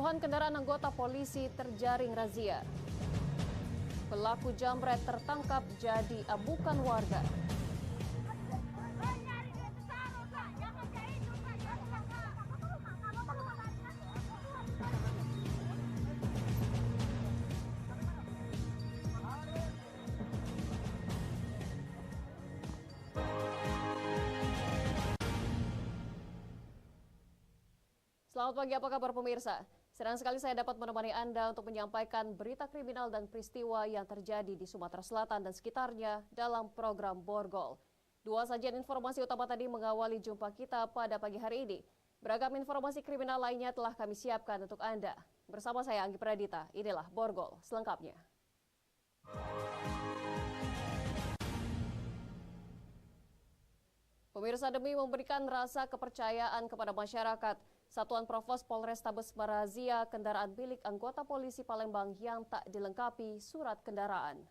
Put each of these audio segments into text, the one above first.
Puluhan kendaraan anggota polisi terjaring razia. Pelaku jambret tertangkap jadi abukan warga. Selamat pagi, apa kabar pemirsa? Senang sekali saya dapat menemani Anda untuk menyampaikan berita kriminal dan peristiwa yang terjadi di Sumatera Selatan dan sekitarnya dalam program Borgol. Dua sajian informasi utama tadi mengawali jumpa kita pada pagi hari ini. Beragam informasi kriminal lainnya telah kami siapkan untuk Anda. Bersama saya Anggi Pradita, inilah Borgol selengkapnya. Pemirsa, demi memberikan rasa kepercayaan kepada masyarakat, Satuan Provos Polrestabes merazia kendaraan milik anggota polisi Palembang yang tak dilengkapi surat kendaraan.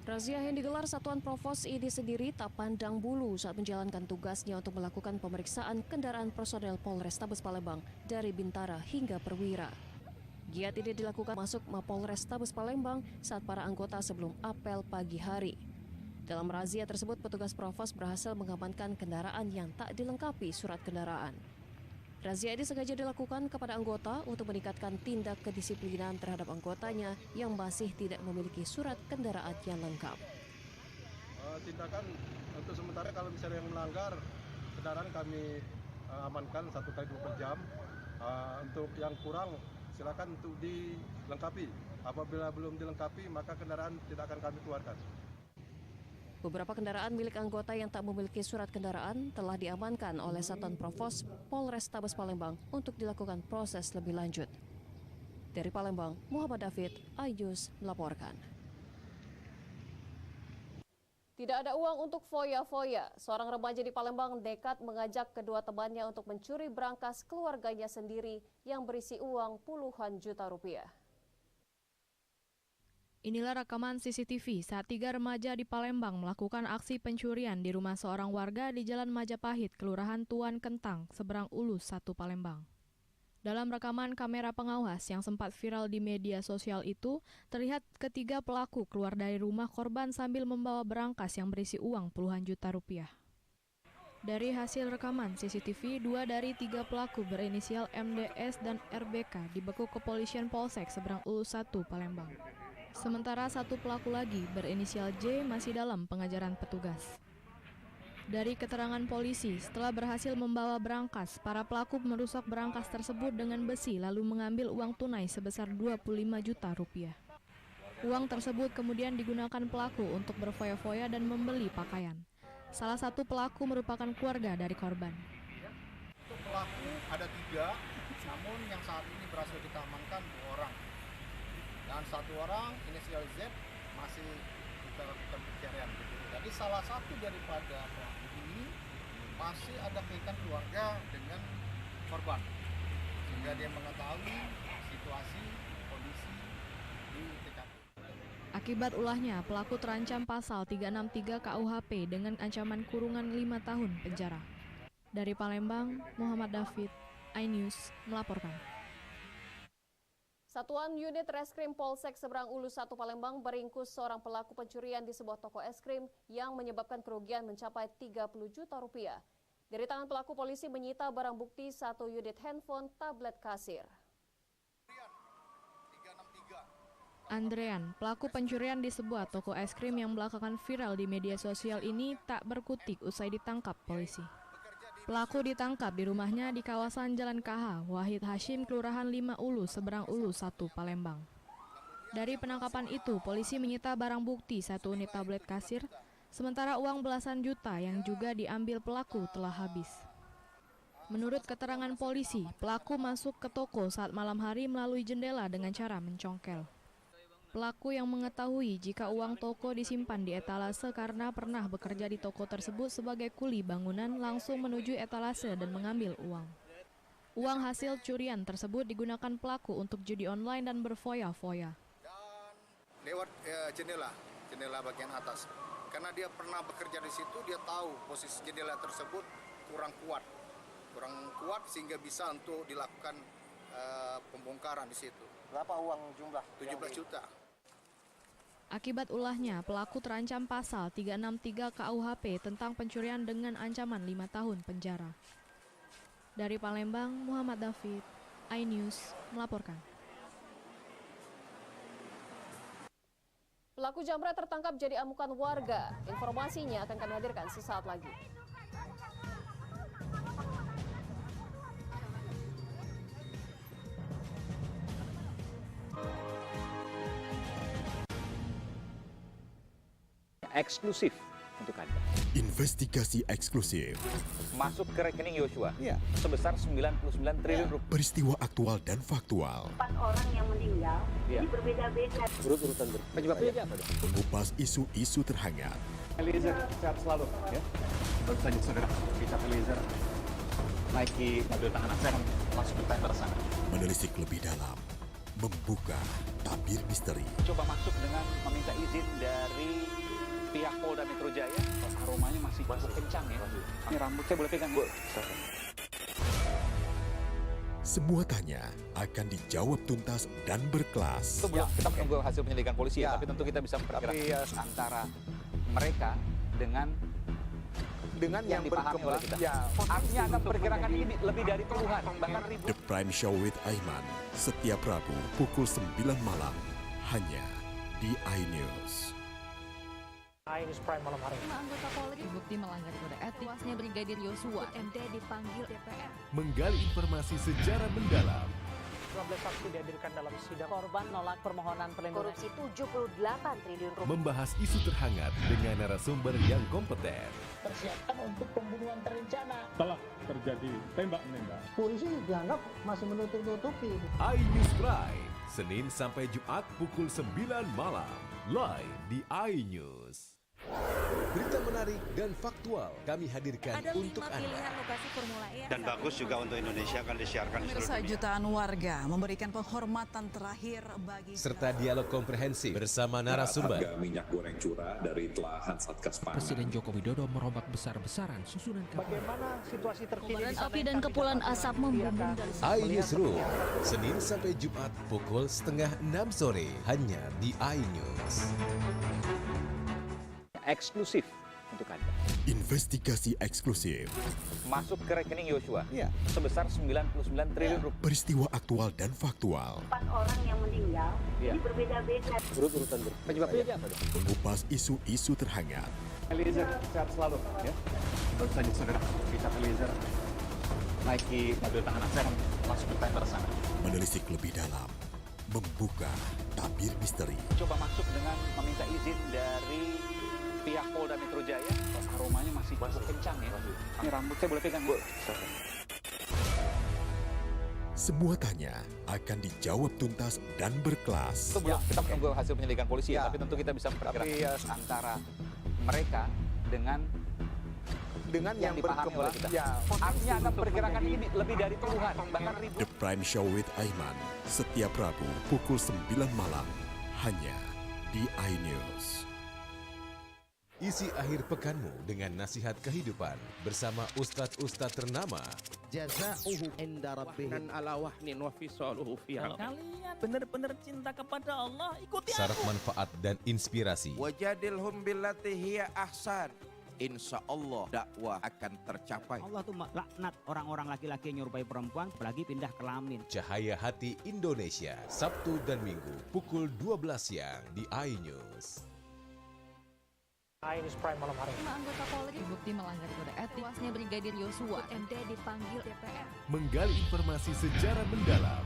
Razia yang digelar Satuan Provos ini sendiri tak pandang bulu saat menjalankan tugasnya untuk melakukan pemeriksaan kendaraan personel Polrestabes Palembang dari Bintara hingga Perwira. Giat ini dilakukan masuk Mapolrestabes Palembang saat para anggota sebelum apel pagi hari. Dalam razia tersebut, petugas Provos berhasil mengamankan kendaraan yang tak dilengkapi surat kendaraan. Razia ini sengaja dilakukan kepada anggota untuk meningkatkan tindak kedisiplinan terhadap anggotanya yang masih tidak memiliki surat kendaraan yang lengkap. Tindakan untuk sementara kalau misalnya yang melanggar kendaraan kami amankan 1 kali 24 jam. Untuk yang kurang silakan untuk dilengkapi. Apabila belum dilengkapi maka kendaraan tidak akan kami keluarkan. Beberapa kendaraan milik anggota yang tak memiliki surat kendaraan telah diamankan oleh Satuan Provos Polrestabes Palembang untuk dilakukan proses lebih lanjut. Dari Palembang, Muhammad David, Ayus melaporkan. Tidak ada uang untuk foya-foya. Seorang remaja di Palembang nekat mengajak kedua temannya untuk mencuri berangkas keluarganya sendiri yang berisi uang puluhan juta rupiah. Inilah rekaman CCTV saat 3 remaja di Palembang melakukan aksi pencurian di rumah seorang warga di Jalan Majapahit, Kelurahan Tuan Kentang, seberang Ulus 1 Palembang. Dalam rekaman kamera pengawas yang sempat viral di media sosial itu, terlihat ketiga pelaku keluar dari rumah korban sambil membawa berangkas yang berisi uang puluhan juta rupiah. Dari hasil rekaman CCTV, 2 dari 3 pelaku berinisial MDS dan RBK dibekuk kepolisian Polsek seberang Ulus 1 Palembang. Sementara 1 pelaku lagi berinisial J masih dalam pengejaran petugas. Dari keterangan polisi, setelah berhasil membawa berangkas, para pelaku merusak berangkas tersebut dengan besi lalu mengambil uang tunai sebesar 25 juta rupiah. Uang tersebut kemudian digunakan pelaku untuk berfoya-foya dan membeli pakaian. Salah satu pelaku merupakan keluarga dari korban. Untuk pelaku ada 3, namun yang saat ini berhasil kita amankan 2 orang. Dan 1 orang inisial Z masih kita lakukan pencarian. Jadi salah satu daripada pelaku ini masih ada kaitan keluarga dengan korban, sehingga dia mengetahui situasi kondisi di TKP. Akibat ulahnya, pelaku terancam pasal 363 KUHP dengan ancaman kurungan 5 tahun penjara. Dari Palembang, Muhammad David, iNews melaporkan. Satuan Unit Reskrim Polsek Seberang Ulus 1 Palembang meringkus seorang pelaku pencurian di sebuah toko es krim yang menyebabkan kerugian mencapai 30 juta rupiah. Dari tangan pelaku, polisi menyita barang bukti 1 unit handphone, tablet kasir. Andrean, pelaku pencurian di sebuah toko es krim yang belakangan viral di media sosial ini tak berkutik usai ditangkap polisi. Pelaku ditangkap di rumahnya di kawasan Jalan KH, Wahid Hashim, Kelurahan 5 Ulus, seberang Ulus 1 Palembang. Dari penangkapan itu, polisi menyita barang bukti 1 unit tablet kasir, sementara uang belasan juta yang juga diambil pelaku telah habis. Menurut keterangan polisi, pelaku masuk ke toko saat malam hari melalui jendela dengan cara mencongkel. Pelaku yang mengetahui jika uang toko disimpan di etalase karena pernah bekerja di toko tersebut sebagai kuli bangunan langsung menuju etalase dan mengambil uang. Uang hasil curian tersebut digunakan pelaku untuk judi online dan berfoya-foya. Lewat jendela bagian atas. Karena dia pernah bekerja di situ, dia tahu posisi jendela tersebut kurang kuat. kurang kuat sehingga bisa untuk dilakukan pembongkaran di situ. Berapa uang jumlah? 17 juta. Akibat ulahnya, pelaku terancam pasal 363 KUHP tentang pencurian dengan ancaman 5 tahun penjara. Dari Palembang, Muhammad David, iNews melaporkan. Pelaku jambret tertangkap jadi amukan warga. Informasinya akan kami hadirkan sesaat lagi. Eksklusif untuk Anda. Investigasi eksklusif. Masuk ke rekening Yosua sebesar 99 triliun rupiah. Peristiwa aktual dan faktual. 4 orang yang meninggal, ini berbeda-beda. Urut-urutan penyebabnya apa dong? Mengupas isu-isu terhangat. Eliezer sehat selalu ya. Baru saja saudara bisa Eliezer naiki mobil tahanan, saya akan masuk ke tender sana. Menelisik lebih dalam. Membuka tabir misteri. Coba masuk dengan meminta izin dari pihak Polda Metro Jaya. Aromanya masih cukup kencang ya. Ini rambut saya boleh pegang, Bu? Semua tanya akan dijawab tuntas dan berkelas. Itu belum kita menunggu hasil penyelidikan polisi ya, tapi tentu kita bisa memperkirakan antara mereka dengan yang dipahami oleh kita. Artinya akan perkirakan ini lebih dari puluhan, bahkan ribuan. The Prime Show with Aiman. Setiap Rabu pukul 9 malam. Hanya di iNews. iNews Prime malam hari. 5 anggota Polri bukti melanggar kode etik. Tuasnya Brigadir Yosua, MD dipanggil DPR. Menggali informasi sejarah mendalam. 12 saksi dihadirkan dalam sidang. Korban nolak permohonan perlindungan. Korupsi 78 triliun rupiah. Membahas isu terhangat dengan narasumber yang kompeten. Persiapkan untuk pembunuhan terencana. Telah terjadi tembak-menembak. Polisi dianggap masih menutup-nutupi. iNews Prime, Senin sampai Jumat pukul 9 malam. Live di iNews. Berita menarik dan faktual kami hadirkan untuk Anda. Lokasi Formula E. Dan bagus juga untuk Indonesia akan disiarkan di seluruh dunia. Jutaan warga memberikan penghormatan terakhir bagi Serta dialog komprehensif bersama narasumber. Harga minyak goreng curah dari telahan Satgas Pangan. Presiden Joko Widodo merombak besar-besaran susunan kapal. Bagaimana situasi terkini? Kobaran api dan kepulan asap membumbung dari iNewsroom, Senin sampai Jumat pukul 5:30 sore. Hanya di iNews. Eksklusif untuk Anda. Investigasi eksklusif. Masuk ke rekening Yosua sebesar 99 triliun rupiah. Peristiwa aktual dan faktual. 4 orang yang meninggal, ini berbeda-beda. Urut-urutan penyebabnya apa dong? Mengupas isu-isu terhangat. Eliezer sehat selalu ya. Baru saja saudara bisa Eliezer naiki mobil tahanan, saya akan masuk ke tender sana. Menelisik lebih dalam. Membuka tabir misteri. Coba masuk dengan meminta izin dari pihak Polda Metro Jaya. Aromanya masih cukup kencang ya. Ini rambut saya boleh pegang, Bu? Semua tanya akan dijawab tuntas dan berkelas. Itu belum kita menunggu hasil penyelidikan polisi ya, tapi tentu kita bisa memperkirakan antara mereka dengan yang dipahami oleh kita. Artinya akan perkirakan ini lebih dari puluhan, bahkan ribuan. The Prime Show with Aiman. Setiap Rabu pukul 9 malam. Hanya di iNews. Isi akhir pekanmu dengan nasihat kehidupan bersama ustadz-ustadz ternama. Jazauhu inda rabbih. Dan ala wahnin wa fisaluhu fi. Kalian benar-benar cinta kepada Allah, ikuti Syarat manfaat dan inspirasi. Wajadilhum billati hiya ahsan. Insya Allah dakwah akan tercapai. Allah tuh laknat orang-orang laki-laki yang nyerupai perempuan, apalagi pindah kelamin. Cahaya Hati Indonesia, Sabtu dan Minggu pukul 12 siang di iNews. iNews Prime malam hari. 5 anggota Polri bukti melanggar kode etik. Tuasnya Brigadir Yosua, MD dipanggil DPR. Menggali informasi sejarah mendalam.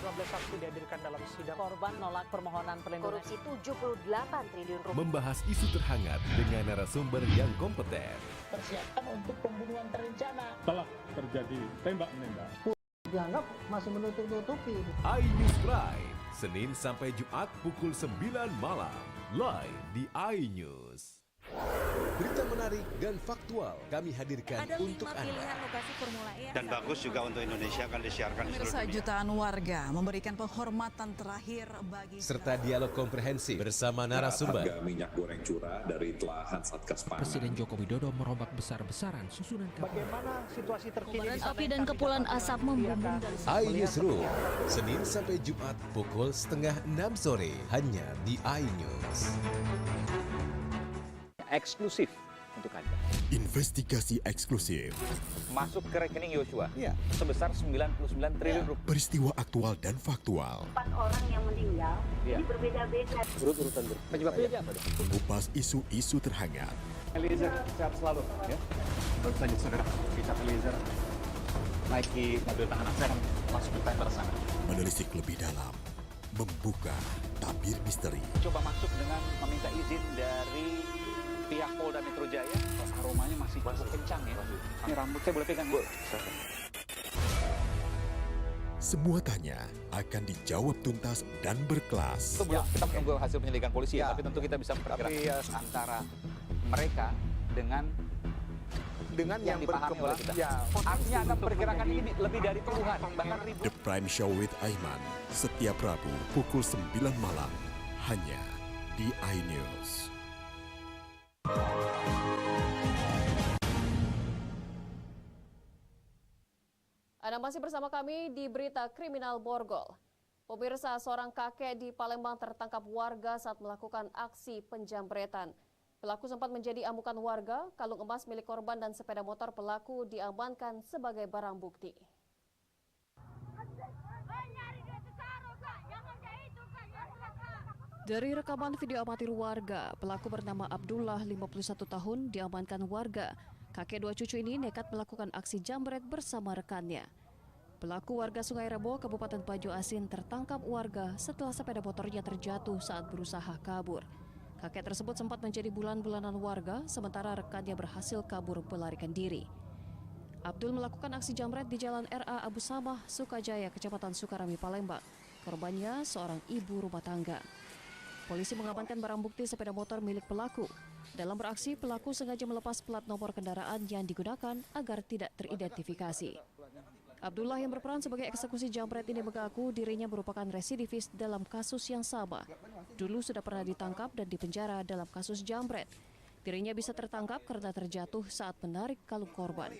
12 saksi dihadirkan dalam sidang. Korban nolak permohonan perlindungan. Korupsi 78 triliun rupiah. Membahas isu terhangat dengan narasumber yang kompeten. Persiapkan untuk pembunuhan terencana. Telah terjadi tembak-menembak. Dianggap masih menutup-nutupi. iNews Prime, Senin sampai Jumat pukul 9 malam. Live di iNews. Berita menarik dan faktual kami hadirkan untuk Anda. Lokasi Formula E Dan bagus juga untuk Indonesia akan disiarkan di seluruh Pemirsa, dunia. jutaan warga memberikan penghormatan terakhir bagi Serta dialog komprehensif bersama narasumber. Harga minyak goreng curah dari telahan Satgas Pangan. Presiden Joko Widodo merombak besar-besaran susunan kapal. Bagaimana situasi terkini? Api dan kepulan asap membumbung dari iNewsroom, Senin sampai Jumat pukul 5:30 sore hanya di iNews. Eksklusif untuk Anda. Investigasi eksklusif, Masuk ke rekening Yosua sebesar 99 triliun rupiah. peristiwa aktual dan faktual, 4 orang yang meninggal ini berbeda-beda. Urut-urutan penyebabnya apa dong? mengupas isu-isu terhangat, Eliezer, sehat selalu. Ya. Baru saja saudara, kita Eliezer naiki mobil tahanan. Saya akan masuk ke tender sana. menelisik lebih dalam, membuka tabir misteri. Coba masuk dengan meminta izin dari pihak Polda Metro Jaya. Aromanya masih cukup kencang ya. Ini rambut saya boleh pegang, Bu? Semua tanya akan dijawab tuntas dan berkelas. Kita menunggu hasil penyelidikan polisi ya, tapi tentu kita bisa memperkirakan antara mereka dengan yang dipahami oleh kita. Artinya Anda memperkirakan ini lebih dari puluhan, bahkan ribuan. The Prime Show with Aiman, setiap Rabu pukul 9 malam, hanya di iNews. Anda masih bersama kami di Berita Kriminal Borgol. Pemirsa, seorang kakek di Palembang tertangkap warga saat melakukan aksi penjambretan. Pelaku sempat menjadi amukan warga, kalung emas milik korban dan sepeda motor pelaku diamankan sebagai barang bukti. Dari rekaman video amatir warga, pelaku bernama Abdullah, 51 tahun, diamankan warga. Kakek 2 cucu ini nekat melakukan aksi jambret bersama rekannya. Pelaku warga Sungai Rebo, Kabupaten Bajo Asin tertangkap warga setelah sepeda motornya terjatuh saat berusaha kabur. Kakek tersebut sempat menjadi bulan-bulanan warga, sementara rekannya berhasil kabur melarikan diri. Abdul melakukan aksi jambret di Jalan RA Abu Samah, Sukajaya, Kecamatan Sukarami, Palembang. Korbannya seorang ibu rumah tangga. Polisi mengamankan barang bukti sepeda motor milik pelaku. Dalam beraksi, pelaku sengaja melepas plat nomor kendaraan yang digunakan agar tidak teridentifikasi. Abdullah yang berperan sebagai eksekusi jambret ini mengaku dirinya merupakan residivis dalam kasus yang sama. Dulu sudah pernah ditangkap dan dipenjara dalam kasus jambret. Dirinya bisa tertangkap karena terjatuh saat menarik kalung korban.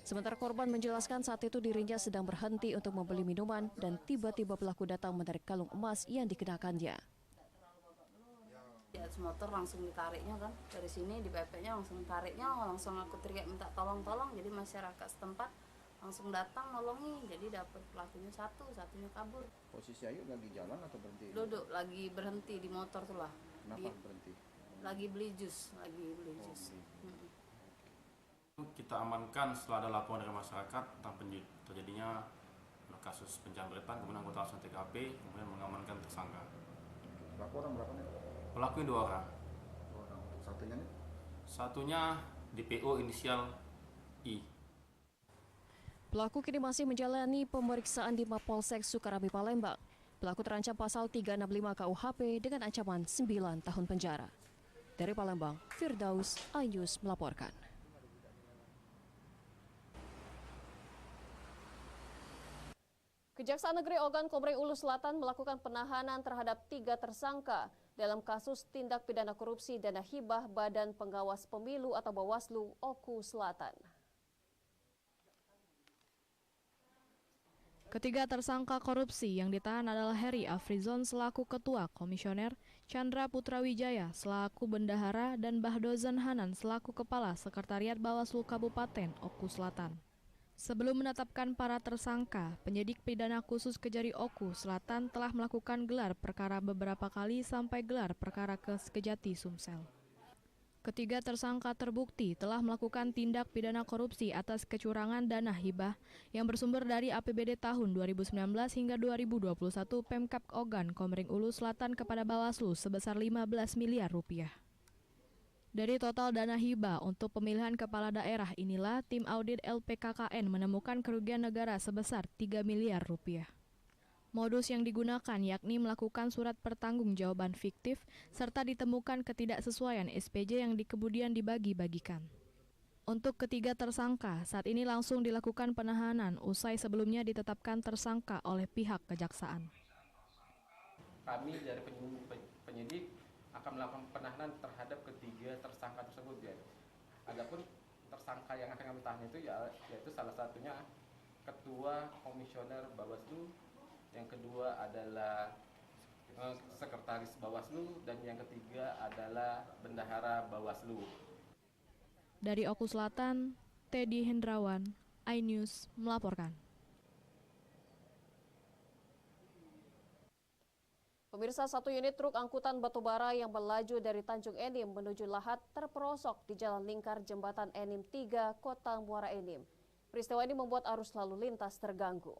Sementara korban menjelaskan saat itu dirinya sedang berhenti untuk membeli minuman dan tiba-tiba pelaku datang menarik kalung emas yang dikenakannya. Di atas motor langsung ditariknya kan, dari sini di PP-nya langsung tariknya, langsung aku teriak minta tolong-tolong, jadi masyarakat setempat langsung datang nolongi, jadi dapat pelakunya satunya kabur. Posisi Ayu lagi jalan atau berhenti? Duduk, lagi berhenti di motor tuh lah. Kenapa berhenti? Lagi beli jus. Kita amankan setelah ada laporan dari masyarakat tentang terjadinya kasus penjambretan, kemudian anggota langsung TKP, kemudian mengamankan tersangka. Pelaku orang berapa nih? Pelaku 2 orang. Satunya nih? Satunya DPO inisial I. Pelaku kini masih menjalani pemeriksaan di Mapolsek Sukarami, Palembang. Pelaku terancam pasal 365 KUHP dengan ancaman 9 tahun penjara. Dari Palembang, Firdaus, iNews melaporkan. Kejaksaan Negeri Ogan Komering Ulu Selatan melakukan penahanan terhadap 3 tersangka dalam kasus tindak pidana korupsi dana hibah Badan Pengawas Pemilu atau Bawaslu Oku Selatan. Ketiga tersangka korupsi yang ditahan adalah Heri Afrizon selaku Ketua Komisioner, Chandra Putrawijaya selaku Bendahara, dan Bahdozan Hanan selaku Kepala Sekretariat Bawaslu Kabupaten Oku Selatan. Sebelum menetapkan para tersangka, penyidik pidana khusus Kejari Oku Selatan telah melakukan gelar perkara beberapa kali sampai gelar perkara ke Kejati Sumsel. Ketiga tersangka terbukti telah melakukan tindak pidana korupsi atas kecurangan dana hibah yang bersumber dari APBD tahun 2019 hingga 2021 Pemkab Ogan Komering Ulu Selatan kepada Bawaslu sebesar 15 miliar rupiah. Dari total dana hibah untuk pemilihan kepala daerah inilah tim audit LPKKN menemukan kerugian negara sebesar 3 miliar rupiah. Modus yang digunakan yakni melakukan surat pertanggungjawaban fiktif serta ditemukan ketidaksesuaian SPJ yang kemudian dibagi-bagikan. Untuk ketiga tersangka, saat ini langsung dilakukan penahanan usai sebelumnya ditetapkan tersangka oleh pihak kejaksaan. Kami dari penyidik akan melakukan penahanan terhadap ketiga tersangka tersebut ya. Adapun tersangka yang akan kami tahan itu yaitu salah satunya Ketua Komisioner Bawaslu, yang kedua adalah Sekretaris Bawaslu, dan yang ketiga adalah Bendahara Bawaslu. Dari Oku Selatan, Teddy Hendrawan, iNews melaporkan. Pemirsa, satu unit truk angkutan batubara yang melaju dari Tanjung Enim menuju Lahat terperosok di Jalan Lingkar Jembatan Enim 3, Kota Muara Enim. Peristiwa ini membuat arus lalu lintas terganggu.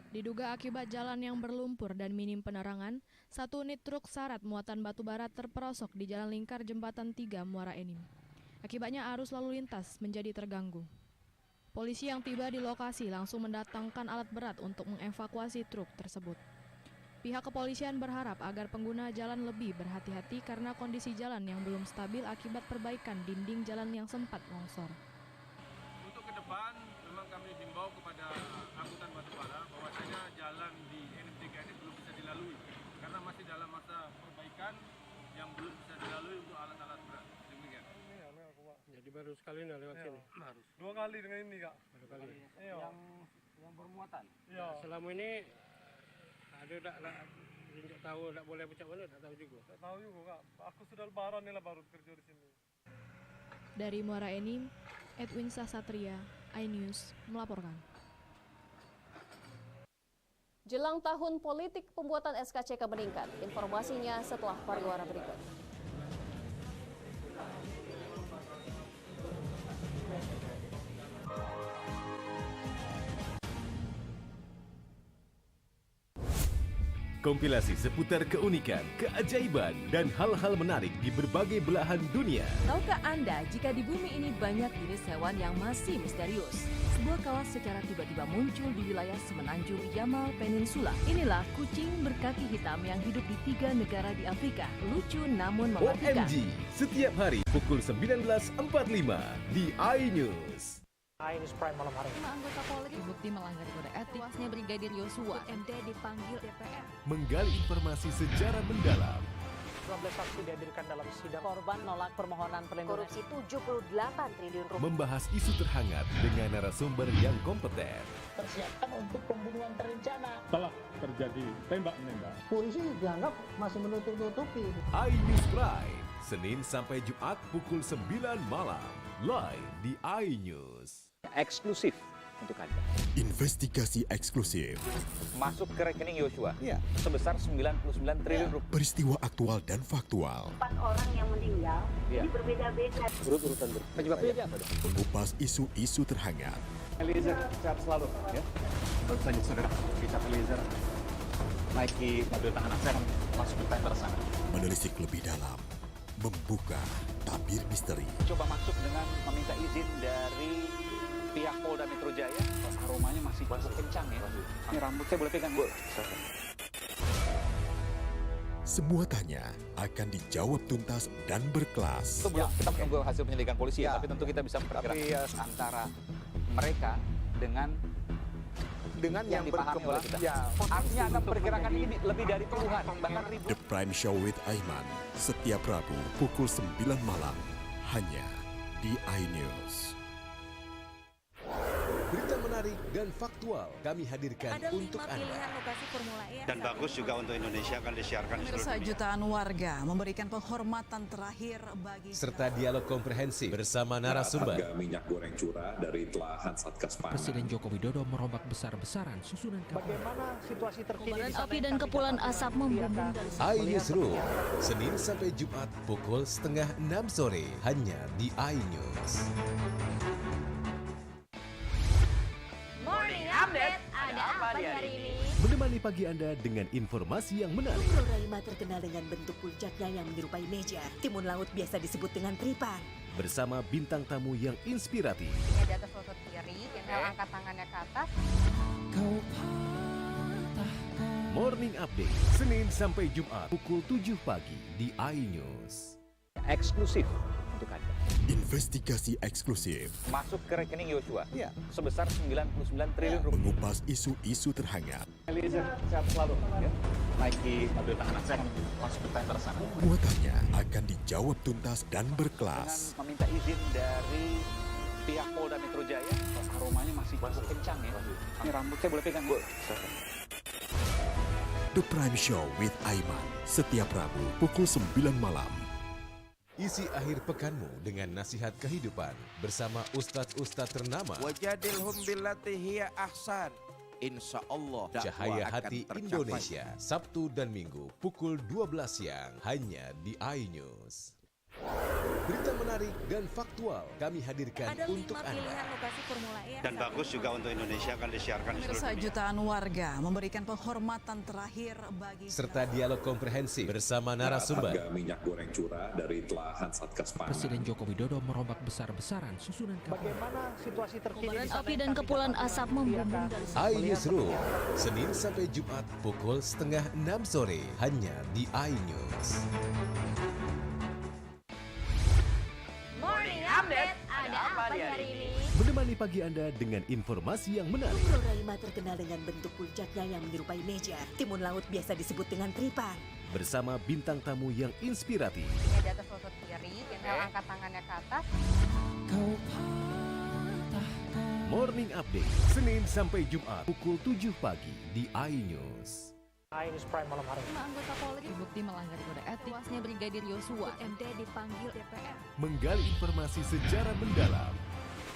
Diduga akibat jalan yang berlumpur dan minim penerangan, satu unit truk syarat muatan batubara terperosok di Jalan Lingkar Jembatan 3, Muara Enim. Akibatnya arus lalu lintas menjadi terganggu. Polisi yang tiba di lokasi langsung mendatangkan alat berat untuk mengevakuasi truk tersebut. Pihak kepolisian berharap agar pengguna jalan lebih berhati-hati karena kondisi jalan yang belum stabil akibat perbaikan dinding jalan yang sempat longsor. Untuk ke depan, memang kami himbau kepada angkutan batubara bahwasanya jalan di Enim 3 ini belum bisa dilalui karena masih dalam masa perbaikan yang belum bisa dilalui untuk alat-alat berat. Demikian. Jadi baru sekali lewat sini. Harus. 2 kali dengan ini, Kak. 2 kali. Yang bermuatan. Iya. Selama ini ada tidak tahu tidak boleh pecah mana, tidak tahu juga. Tidak tahu juga, Kak. Aku sudah lebaran nih lah baru kerja di sini. Dari Muara Enim, Edwin Sasatria, iNews melaporkan. Jelang tahun politik, pembuatan SKCK meningkat. Informasinya setelah pariwara berikut. Kompilasi seputar keunikan, keajaiban, dan hal-hal menarik di berbagai belahan dunia. Tahukah Anda jika di bumi ini banyak jenis hewan yang masih misterius? Sebuah kawas secara tiba-tiba muncul di wilayah semenanjung Yamal Peninsula. Inilah kucing berkaki hitam yang hidup di 3 negara di Afrika. Lucu namun mematikan. OMG, setiap hari pukul 19.45 di iNews. iNews Prime malam hari. 5 anggota Polri terbukti melanggar kode etik. Tewasnya Brigadir Yosua. MD dipanggil DPR. Menggali informasi sejarah mendalam. 12 saksi dihadirkan dalam sidang. Korban nolak permohonan perlindungan. Korupsi 78 triliun rupiah. Membahas isu terhangat dengan narasumber yang kompeten. Persiapkan untuk pembunuhan terencana. Telah terjadi tembak-menembak. Polisi dianggap masih menutup-nutupi. iNews Prime, Senin sampai Jumat pukul 9 malam. Live di iNews. Eksklusif untuk Anda. Investigasi eksklusif. Masuk ke rekening Yosua sebesar 99 triliun rupiah. Peristiwa aktual dan faktual. 4 orang yang meninggal, ini berbeda-beda. Urut-urutan penyebabnya apa dong? Mengupas isu-isu terhangat. Eliezer, sehat selalu ya. Baru saja saudara Richard Eliezer naiki mobil tahanan saya masuk ke tender sana. Menelisik lebih dalam. Membuka tabir misteri. Coba masuk dengan meminta izin dari pihak Polda Metro Jaya. Aromanya masih kencang ya. Ini rambut saya boleh pegang? Semua tanya akan dijawab tuntas dan berkelas. Sebelum kita menunggu hasil penyelidikan polisi ya, tapi tentu kita bisa memperkirakan antara mereka dengan yang dipahami oleh kita. Artinya akan memperkirakan ini lebih dari puluhan, bahkan ribuan. The Prime Show with Aiman, setiap Rabu pukul 9 malam, hanya di iNews. Berita menarik dan faktual kami hadirkan untuk Anda. Lokasi Formula E. Dan bagus juga untuk Indonesia akan disiarkan di seluruh dunia. Jutaan warga memberikan penghormatan terakhir bagi serta dialog komprehensif bersama narasumber. Harga minyak goreng curah dari telahan Satgas Pangan. Presiden Joko Widodo merombak besar-besaran susunan kapal. Bagaimana situasi terkini? Kobaran api dan kepulan asap membumbung dari iNewsroom, Senin sampai Jumat pukul 5:30 sore, hanya di iNews. Update, ada apa di hari ini? Menemani pagi Anda dengan informasi yang menarik. Floralima terkenal dengan bentuk puncaknya yang menyerupai meja. Timun laut biasa disebut dengan tripan. Bersama bintang tamu yang inspiratif. Di atas lutut kiri, inhale angkat tangannya ke atas. Morning Update, Senin sampai Jumat pukul 7 pagi di iNews. Eksklusif untuk Anda. Investigasi eksklusif Masuk ke rekening Yosua sebesar 99 triliun rupiah. mengupas isu-isu terhangat. Eliezer, sehat selalu. Ya. Naik di mobil tahanan, saya akan masuk ke tender sana. Muatannya akan dijawab tuntas dan berkelas. Dengan meminta izin dari pihak Polda Metro Jaya, aromanya masih cukup kencang ya. Ini rambut saya boleh pegang, Bu? The Prime Show with Aiman, setiap Rabu pukul 9 malam. Isi akhir pekanmu dengan nasihat kehidupan bersama ustadz-ustadz ternama. Wajadilhum billati hiya ahsan. Insyaallah Cahaya Hati Indonesia, Sabtu dan Minggu pukul 12 siang hanya di iNews. Berita menarik dan faktual kami hadirkan untuk Anda. Dan bagus juga untuk Indonesia akan disiarkan di seluruh Pemirsa, dunia. jutaan warga memberikan penghormatan terakhir bagi Serta dialog komprehensif bersama narasumber. Harga minyak goreng curah dari telahan Satgas Pangan. Presiden Joko Widodo merombak besar-besaran susunan Bagaimana situasi terkini? Kobaran api dan kepulan asap membumbung dari iNewsroom, Senin sampai Jumat pukul 5:30 sore hanya di iNews. Morning Update, ada apa di hari ini? Menemani pagi Anda dengan informasi yang menarik. Pulau terkenal dengan bentuk puncaknya yang menyerupai meja. Timun laut biasa disebut dengan tripan. Bersama bintang tamu yang inspiratif. Di atas lutut kiri, kita angkat tangannya ke atas. Morning Update, Senin sampai Jumat pukul 7 pagi di iNews. iNews Prime malam hari. 5 anggota Polri terbukti melanggar kode etik. Tuasnya Brigadir Yosua, MD dipanggil DPR. Menggali informasi secara mendalam.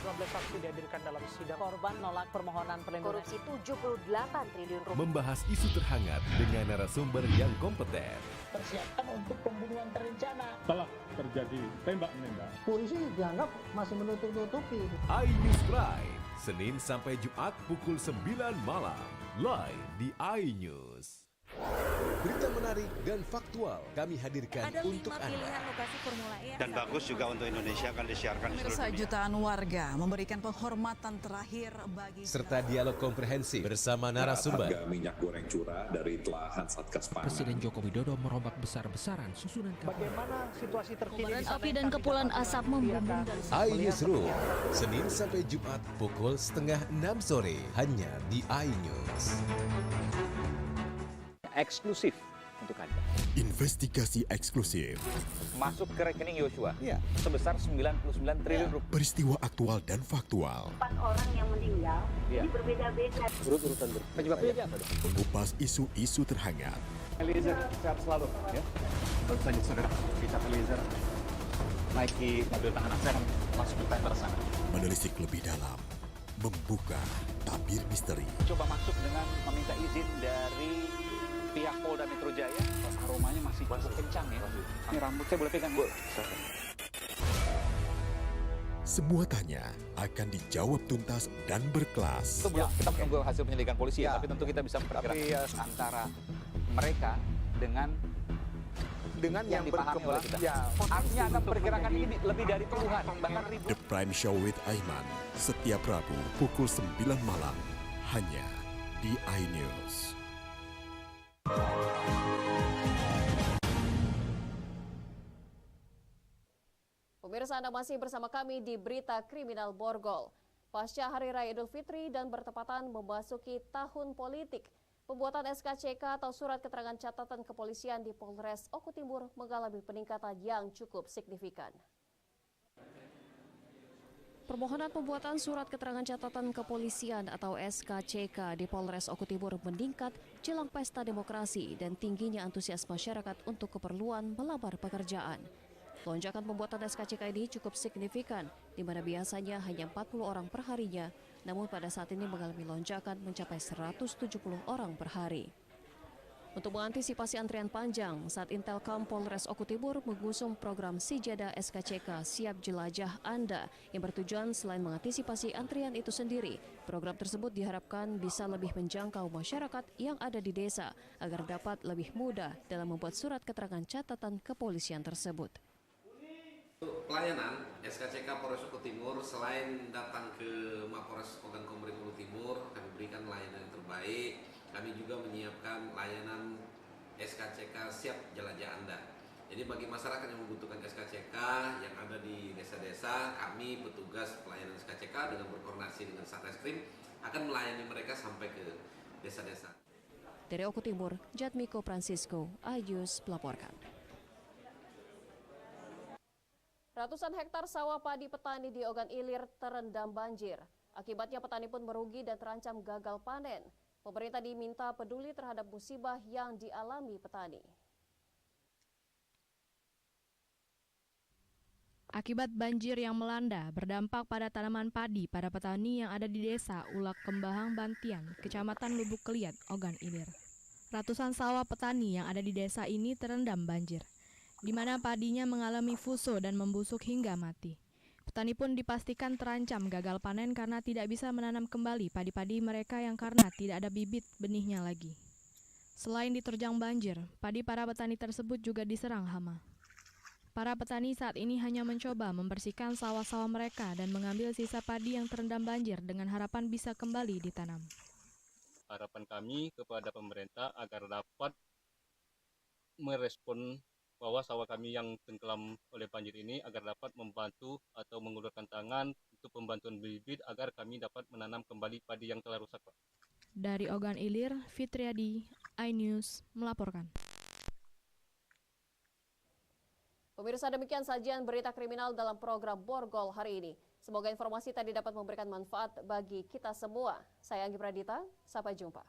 12 saksi dihadirkan dalam sidang. Korban nolak permohonan perlindungan. Korupsi 78 triliun rupiah. Membahas isu terhangat dengan narasumber yang kompeten. Persiapkan untuk pembunuhan terencana. Telah terjadi tembak-menembak. Polisi dianggap masih menutup-nutupi. iNews Prime, Senin sampai Jumat pukul 9 malam. Live di iNews. Berita menarik dan faktual kami hadirkan untuk Anda. lokasi Formula E. Dan bagus juga untuk Indonesia akan disiarkan di seluruh Pemirsa, dunia. jutaan warga memberikan penghormatan terakhir bagi Serta dialog komprehensif bersama narasumber. Harga minyak goreng curah dari telahan Satgas Pangan. Presiden Joko Widodo merombak besar-besaran susunan Bagaimana situasi terkini? Kobaran api dan kepulan asap membumbung dari iNewsroom, Senin sampai Jumat pukul 5:30 sore hanya di iNews. Eksklusif untuk Anda. Investigasi eksklusif Masuk ke rekening Yosua sebesar 99 triliun rupiah. peristiwa aktual dan faktual. 4 orang yang meninggal, ini berbeda-beda. Urut-urutan penyebabnya apa? Mengupas isu-isu terhangat. Eliezer, sehat selalu. Ya. Baru saja saudara, Richard Eliezer naik di mobil tahanan, saya akan masuk ke tender sana. Menelisik lebih dalam, membuka tabir misteri. Coba masuk dengan meminta izin dari pihak Polda Metro Jaya, aromanya masih cukup kencang ya. Ini rambut saya boleh pegang, Bu? Semua tanya akan dijawab tuntas dan berkelas. Itu belum kita menunggu hasil penyelidikan polisi ya, tapi tentu kita bisa memperkirakan antara mereka dengan yang dipahami oleh kita. Artinya akan perkirakan ini lebih dari puluhan, bahkan ribuan. The Prime Show with Aiman, setiap Rabu pukul 9 malam hanya di iNews. Pemirsa, Anda masih bersama kami di Berita Kriminal Borgol. Pasca Hari Raya Idul Fitri dan bertepatan memasuki tahun politik, pembuatan SKCK atau Surat Keterangan Catatan Kepolisian di Polres Oku Timur mengalami peningkatan yang cukup signifikan. Permohonan pembuatan Surat Keterangan Catatan Kepolisian atau SKCK di Polres Oku Timur meningkat jelang pesta demokrasi dan tingginya antusias masyarakat untuk keperluan melamar pekerjaan. Lonjakan pembuatan SKCK ini cukup signifikan, di mana biasanya hanya 40 orang per harinya, namun pada saat ini mengalami lonjakan mencapai 170 orang per hari. Untuk mengantisipasi antrian panjang, saat Intelkam Polres Oku Timur mengusung program Sijada SKCK Siap Jelajah Anda yang bertujuan selain mengantisipasi antrian itu sendiri, program tersebut diharapkan bisa lebih menjangkau masyarakat yang ada di desa agar dapat lebih mudah dalam membuat surat keterangan catatan kepolisian tersebut. Pelayanan SKCK Polres Ogan Timur selain datang ke Mapores Ogan Komering Ulu Timur, kami berikan layanan yang terbaik. Kami juga menyiapkan layanan SKCK siap jelajah Anda. Jadi bagi masyarakat yang membutuhkan SKCK yang ada di desa-desa, kami petugas pelayanan SKCK dengan berkoordinasi dengan Satreskrim akan melayani mereka sampai ke desa-desa. Dari Oku Timur, Jatmiko Francisco, iNews melaporkan. Ratusan hektar sawah padi petani di Ogan Ilir terendam banjir. Akibatnya petani pun merugi dan terancam gagal panen. Pemerintah diminta peduli terhadap musibah yang dialami petani. Akibat banjir yang melanda berdampak pada tanaman padi pada petani yang ada di desa Ulak Kembahang Bantian, Kecamatan Lubuk Keliat, Ogan Ilir. Ratusan sawah petani yang ada di desa ini terendam banjir, di mana padinya mengalami fuso dan membusuk hingga mati. Petani pun dipastikan terancam gagal panen karena tidak bisa menanam kembali padi-padi mereka yang karena tidak ada bibit benihnya lagi. Selain diterjang banjir, padi para petani tersebut juga diserang hama. Para petani saat ini hanya mencoba membersihkan sawah-sawah mereka dan mengambil sisa padi yang terendam banjir dengan harapan bisa kembali ditanam. Harapan kami kepada pemerintah agar dapat merespon bahwa sawah kami yang tenggelam oleh banjir ini agar dapat membantu atau mengulurkan tangan untuk pembantuan bibit agar kami dapat menanam kembali padi yang telah rusak, Pak. Dari Ogan Ilir, Fitriadi, iNews melaporkan. Pemirsa, demikian sajian berita kriminal dalam program Borgol hari ini. Semoga informasi tadi dapat memberikan manfaat bagi kita semua. Saya Anggi Pradita, sampai jumpa.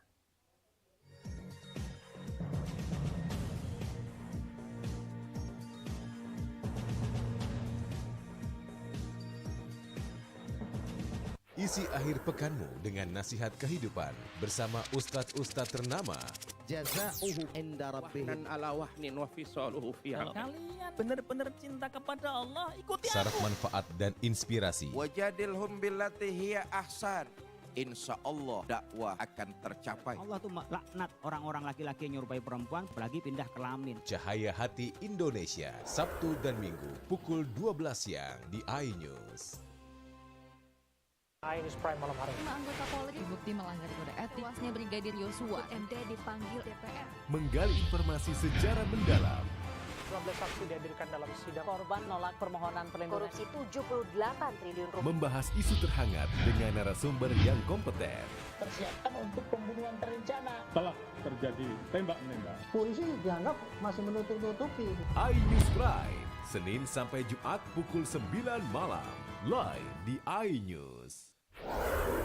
Isi akhir pekanmu dengan nasihat kehidupan bersama Ustadz-Ustadz ternama. Jazauhu inda rabbihim ala wahnin wa fisaluhu fi kalian benar-benar cinta kepada Allah, ikuti Syarat aku. manfaat dan inspirasi. Wajadilhum billati hiya ahsan. Insya Allah dakwah akan tercapai. Allah tuh laknat orang-orang laki-laki yang nyerupai perempuan apalagi pindah kelamin. Cahaya Hati Indonesia, Sabtu dan Minggu pukul 12 siang di iNews. iNews Prime malam hari. 5 anggota Polri dibukti melanggar kode etik. Tewasnya Brigadir Yosua, MD dipanggil DPR. Menggali informasi secara mendalam. 12 saksi dihadirkan dalam sidang. Korban nolak permohonan perlindungan. Korupsi 78 triliun rupiah. Membahas isu terhangat dengan narasumber yang kompeten. Persiapkan untuk pembunuhan terencana. Telah terjadi tembak-menembak. Polisi dianggap masih menutup-nutupi. iNews Prime, Senin sampai Jumat pukul 9 malam. Live di iNews.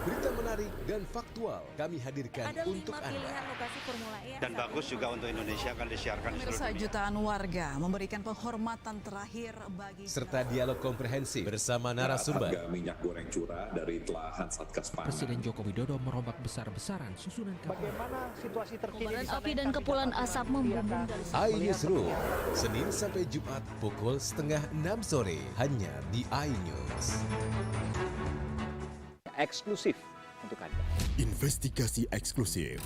Berita menarik dan faktual kami hadirkan untuk Anda. Lokasi Formula E Dan bagus juga untuk Indonesia akan disiarkan di seluruh Pemirsa, dunia. jutaan warga memberikan penghormatan terakhir bagi Serta dialog komprehensif bersama narasumber. Harga minyak goreng curah dari telahan Satgas Pangan. Presiden Joko Widodo merombak besar-besaran susunan kapal. Bagaimana situasi terkini? Kobaran api dan kepulan asap membumbung dari iNewsroom, Senin sampai Jumat pukul 5:30 sore hanya di iNews. Eksklusif untuk Anda. Investigasi eksklusif.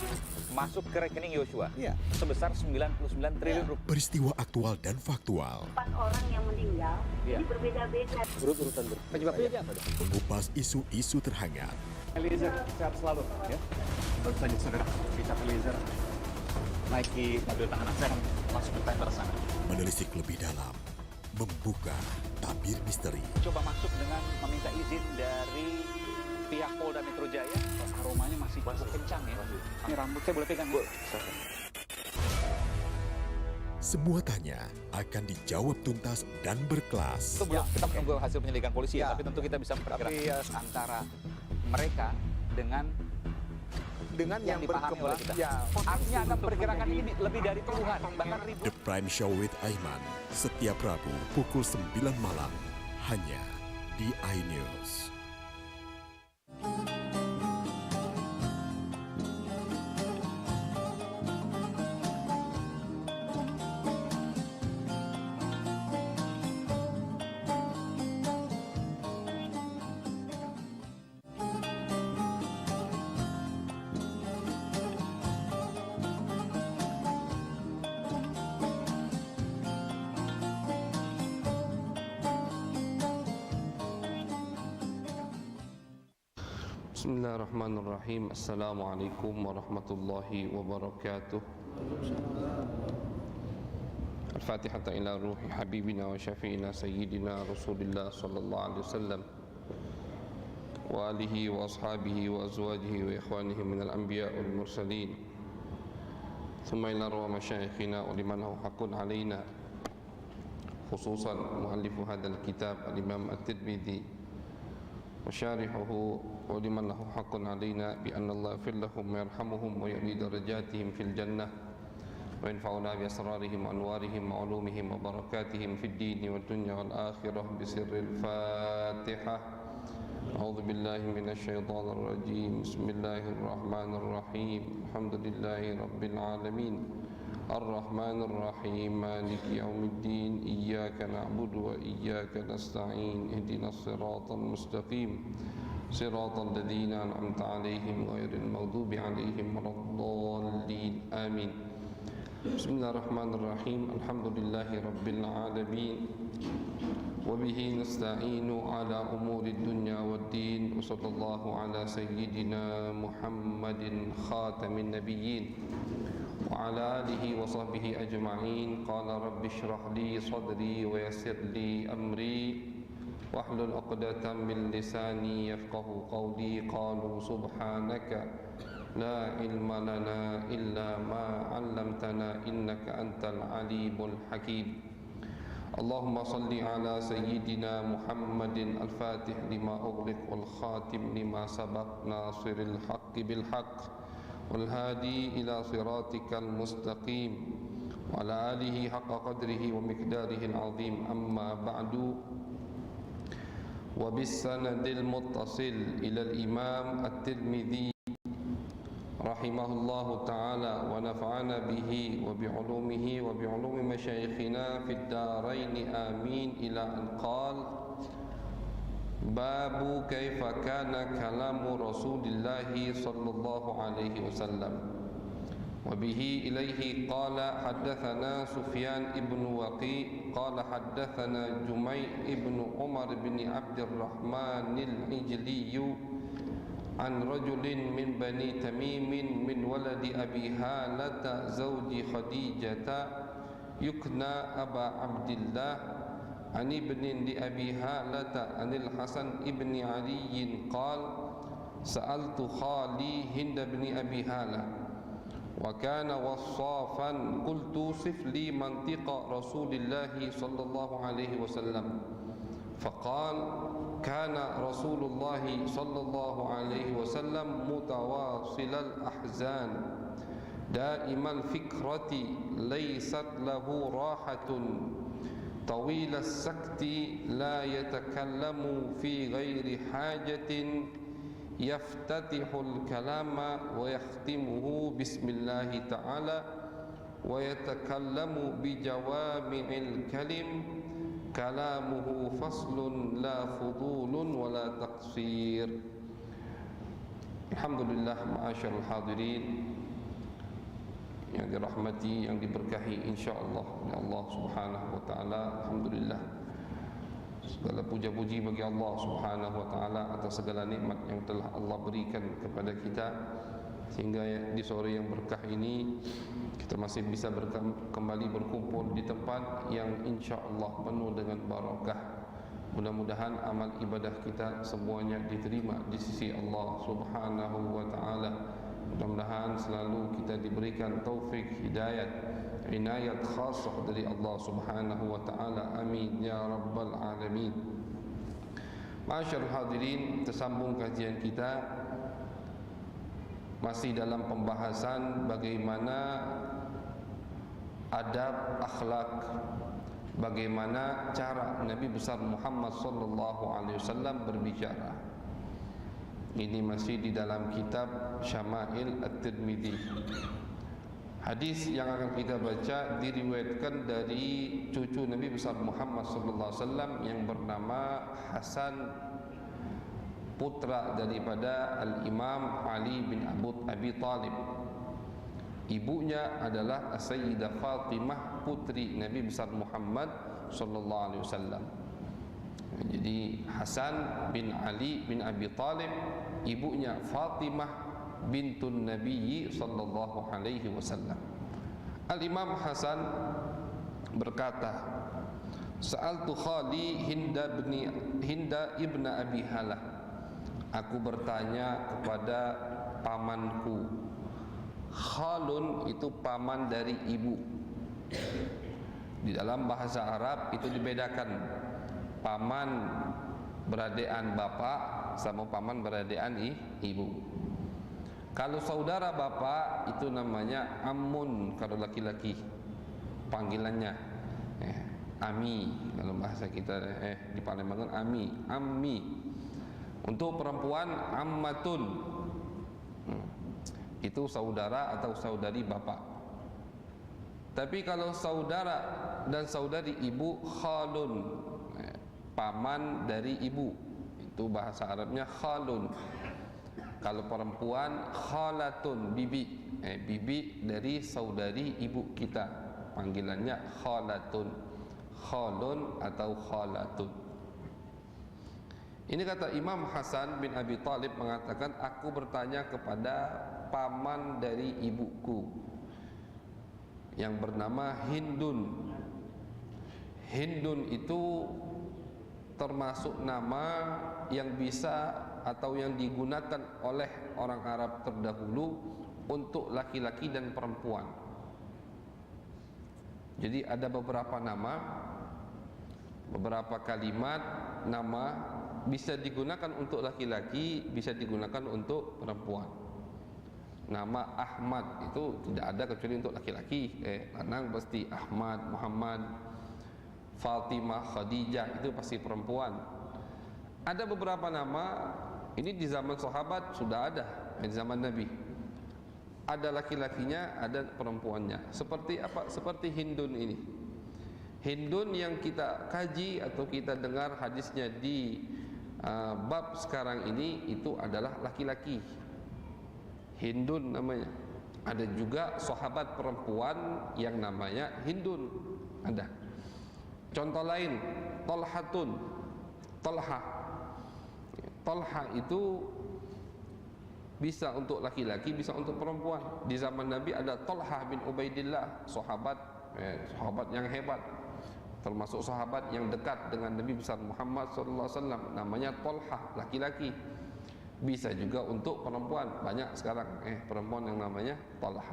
Masuk ke rekening Yosua sebesar 99 triliun rupiah. Peristiwa aktual dan faktual. 4 orang yang meninggal, ini berbeda-beda. Urut-urutan penyebabnya apa? Mengupas isu-isu terhangat. Eliezer sehat selalu ya. Baru saja saudara kita Eliezer naiki mobil tahanan saya masuk ke tender sana. Menelisik lebih dalam. Membuka tabir misteri. Coba masuk dengan meminta izin dari pihak Polda Metro Jaya. Aromanya masih cukup kencang ya. Ini rambut saya boleh pegang, Bu? Semua tanya akan dijawab tuntas dan berkelas. Itu kita menunggu hasil penyelidikan polisi ya, tapi tentu kita bisa memperkirakan antara mereka dengan yang dipahami oleh kita. Artinya Anda memperkirakan ini lebih dari puluhan, bahkan ribuan. The Prime Show with Aiman, setiap Rabu pukul 9 malam, hanya di iNews. Bismillahirrahmanirrahim. Assalamualaikum warahmatullahi wabarakatuh. Al-Fatihah ila ruhi habibina wa syafi'ina sayyidina Rasulillah sallallahu alaihi wasallam wa alihi wa ashabihi wa azwajihi wa ikhwanihi minal anbiya wal mursalin. Thumma ila arwah masyayikhina wa liman lahu haqqun alaina, khususan muallifu hadzal kitab al-Imam At-Tirmidzi wa syarihuhu wa liman lahu haqqun alaina bi anna Allah yaghfir lahum wa yarhamuhum wa ya'li darajatihim fil jannah wa yanfa'una bi asrarihim wa anwarihim wa ulumihim wa barakatihim fid din wad dunya wal akhirah bi sirril Fatihah. A'udzu billahi minasy syaithanir rajim. Bismillahirrahmanirrahim. Alhamdulillahi rabbil alamin. Ar-Rahmanir Rahim. Maliki yaumiddin. Iyyaka na'budu wa iyyaka nasta'in. Ihdinas siratal mustaqim. Siratal ladzina an'amta 'alaihim ghairil maghdubi 'alaihim waladdallin. Amin. Bismillahirrahmanirrahim. Alhamdulillahi rabbil alamin. Wa bihi nasta'inu ala umuri dunya waddin. Wa sallallahu ala sayyidina Muhammadin khatamin nabiyyin wa ala alihi wa sahbihi ajma'in. Qala rabbi shrah li sadri wa yassir li amri wahlul 'uqdatam min lisani yafqahu qawli. Qalu subhanaka la ilma lana illa ma 'allamtana innaka antal alimul hakim. Allahumma salli ala sayyidina Muhammadin al-fatih lima ughliq wal khatim lima sabaq nasiril haqqi bil haqq wal hadi ila siratikal mustaqim wa ala alihi haqqa qadrihi wa miqdarihi al-azim. Amma ba'du. Wa bis sanadil muttasil ila al-imam At-Tirmidzi rahimahullahu ta'ala wa nafa'ana bihi wa bi'ulumihi wa bi'ulumi masyayikhina fid daraini amin. Ila an qal babu kaifa kana kalamu rasulillahi sallallahu alaihi wasallam wa bihi ilaihi qala haddathana Sufyan ibn Waqi qala haddathana Jumay ibn Umar bin Abdurrahman al-Ijliyu an rajulin min bani Tamim min waladi Abi Halata zawji Khadijata yukna Aba Abdillah an ibnin li Abi Halata anil Hasan ibn Ali qal sa'altu khali Hind bin Abi Hala wa kana wassafan qultu sif li mantiqa Rasulillah sallallahu alaihi wasallam faqal kana Rasulullah sallallahu alaihi wasallam mutawasilal ahzan daimal fikrati laysat lahu rahatun tawilas sakti la yatakallamu fi ghairi hajatin yaftatihul kalama wa yakhtimuhu bismillahi ta'ala wa yatakallamu bijawami'il kalim kalamuhu faslun la fudulun wa la taqsir. Alhamdulillah, ma'asyarul hadirin yang dirahmati, yang diberkahi insyaallah oleh Allah Subhanahu wa taala. Alhamdulillah, segala puja-puji bagi Allah Subhanahu wa taala atas segala nikmat yang telah Allah berikan kepada kita, sehingga di sore yang berkah ini kita masih bisa kembali berkumpul di tempat yang insyaallah penuh dengan barakah. Mudah-mudahan amal ibadah kita semuanya diterima di sisi Allah Subhanahu wa taala. Mudah-mudahan selalu kita diberikan taufik, hidayat, inayat khasah dari Allah Subhanahu wa taala. Amin ya rabbal alamin. Ma'asyarul hadirin, tersambung kajian kita masih dalam pembahasan bagaimana adab, akhlak, bagaimana cara Nabi besar Muhammad sallallahu alaihi wasallam berbicara. Ini masih di dalam kitab Syama'il At-Tirmidzi. Hadis yang akan kita baca diriwayatkan dari cucu Nabi besar Muhammad sallallahu alaihi wasallam yang bernama Hasan, putra daripada Al-Imam Ali bin Abi Talib. Ibunya adalah Sayyidah Fatimah, putri Nabi besar Muhammad sallallahu alaihi wasallam. Jadi Hasan bin Ali bin Abi Talib ibunya Fatimah bintun Nabi sallallahu alaihi wasallam. Al-Imam Hasan berkata, Sa'altu khali Hinda ibn Abi Halah. Aku bertanya kepada pamanku. Khalun itu paman dari ibu. Di dalam bahasa Arab itu dibedakan, paman beradean bapak sama paman beradean ibu. Kalau saudara bapak itu namanya ammun kalau laki-laki, panggilannya ami. Kalau bahasa kita di Palembang kan ammi. Untuk perempuan ammatun, itu saudara atau saudari bapak. Tapi kalau saudara dan saudari ibu, khalun, paman dari ibu, itu bahasa Arabnya khalun. Kalau perempuan khalatun, bibi, bibi dari saudari ibu kita, panggilannya khalatun, khalun atau khalatun. Ini kata Imam Hasan bin Abi Thalib mengatakan, aku bertanya kepada paman dari ibuku yang bernama Hindun. Hindun itu termasuk nama yang bisa atau yang digunakan oleh orang Arab terdahulu untuk laki-laki dan perempuan. Jadi ada beberapa nama, beberapa kalimat nama bisa digunakan untuk laki-laki, bisa digunakan untuk perempuan. Nama Ahmad itu tidak ada kecuali untuk laki-laki, lanang pasti Ahmad, Muhammad, Fatimah, Khadijah, itu pasti perempuan. Ada beberapa nama ini di zaman sahabat sudah ada, di zaman Nabi. Ada laki-lakinya, ada perempuannya. Seperti apa? Seperti Hindun ini. Hindun yang kita kaji atau kita dengar hadisnya di bab sekarang ini itu adalah laki-laki. Hindun namanya. Ada juga sahabat perempuan yang namanya Hindun. Ada. Contoh lain, Tolhatun. Tolha. Tolha itu bisa untuk laki-laki, bisa untuk perempuan. Di zaman Nabi ada Tolha bin Ubaidillah, sahabat yang hebat, termasuk sahabat yang dekat dengan Nabi besar Muhammad SAW. Namanya Tolha, laki-laki. Bisa juga untuk perempuan. Banyak sekarang perempuan yang namanya Tolha.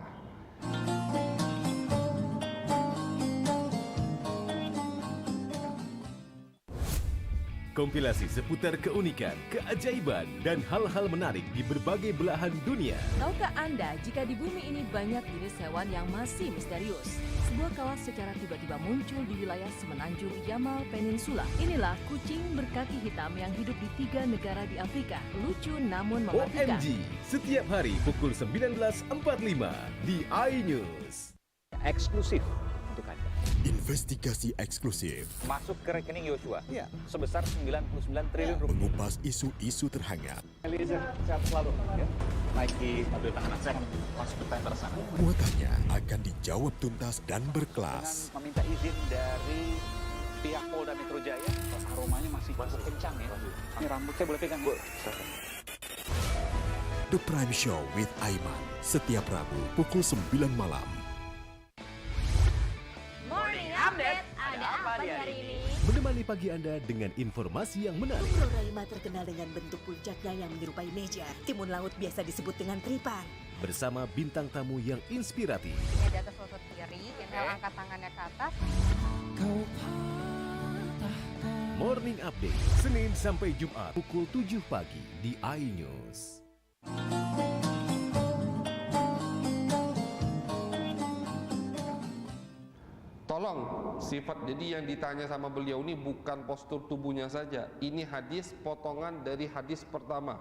Kompilasi seputar keunikan, keajaiban, dan hal-hal menarik di berbagai belahan dunia. Tahukah Anda jika di bumi ini banyak jenis hewan yang masih misterius? Sebuah kawas secara tiba-tiba muncul di wilayah semenanjung Yamal Peninsula. Inilah kucing berkaki hitam yang hidup di 3 negara di Afrika. Lucu namun mematikan. OMG, setiap hari pukul 19.45 di iNews. Eksklusif untuk Anda. Investigasi eksklusif Masuk ke rekening Yosua sebesar 99 triliun rupiah. mengupas isu-isu terhangat. Eliezer, sehat selalu ya. Naiki mobil tahanan, saya akan masuk ke tender sana. Muatannya akan dijawab tuntas dan berkelas. Dengan meminta izin dari pihak Polda Metro Jaya, aromanya masih cukup kencang ya. Ini rambut saya boleh pegang, Bu? The Prime Show with Aiman, setiap Rabu pukul 9 malam. Morning Update, ada apa hari ini? Menemani pagi Anda dengan informasi yang menarik. Pulau Raima terkenal dengan bentuk puncaknya yang menyerupai meja. Timun laut biasa disebut dengan tripan. Bersama bintang tamu yang inspiratif. Ini di atas lutut kiri, inhale angkat tangannya ke atas. Morning Update, Senin sampai Jumat pukul 7 pagi di iNews. Tolong, sifat jadi yang ditanya sama beliau ini bukan postur tubuhnya saja. Ini hadis potongan dari hadis pertama.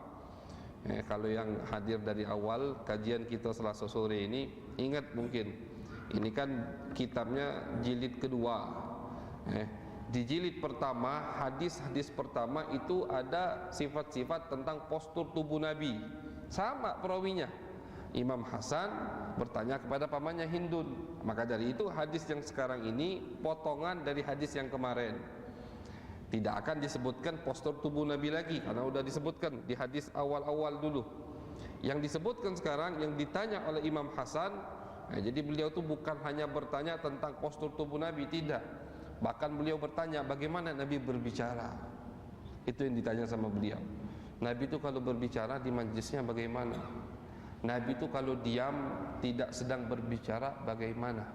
Kalau yang hadir dari awal kajian kita Selasa sore ini, ingat mungkin ini kan kitabnya jilid kedua. Di jilid pertama, hadis-hadis pertama itu ada sifat-sifat tentang postur tubuh Nabi. Sama perawinya. Imam Hasan bertanya kepada pamannya Hindun. Maka dari itu hadis yang sekarang ini potongan dari hadis yang kemarin. Tidak akan disebutkan postur tubuh Nabi lagi, karena sudah disebutkan di hadis awal-awal dulu. Yang disebutkan sekarang, yang ditanya oleh Imam Hasan, jadi beliau itu bukan hanya bertanya tentang postur tubuh Nabi, tidak. Bahkan beliau bertanya bagaimana Nabi berbicara. Itu yang ditanya sama beliau. Nabi itu kalau berbicara di majlisnya bagaimana? Nabi itu kalau diam tidak sedang berbicara bagaimana?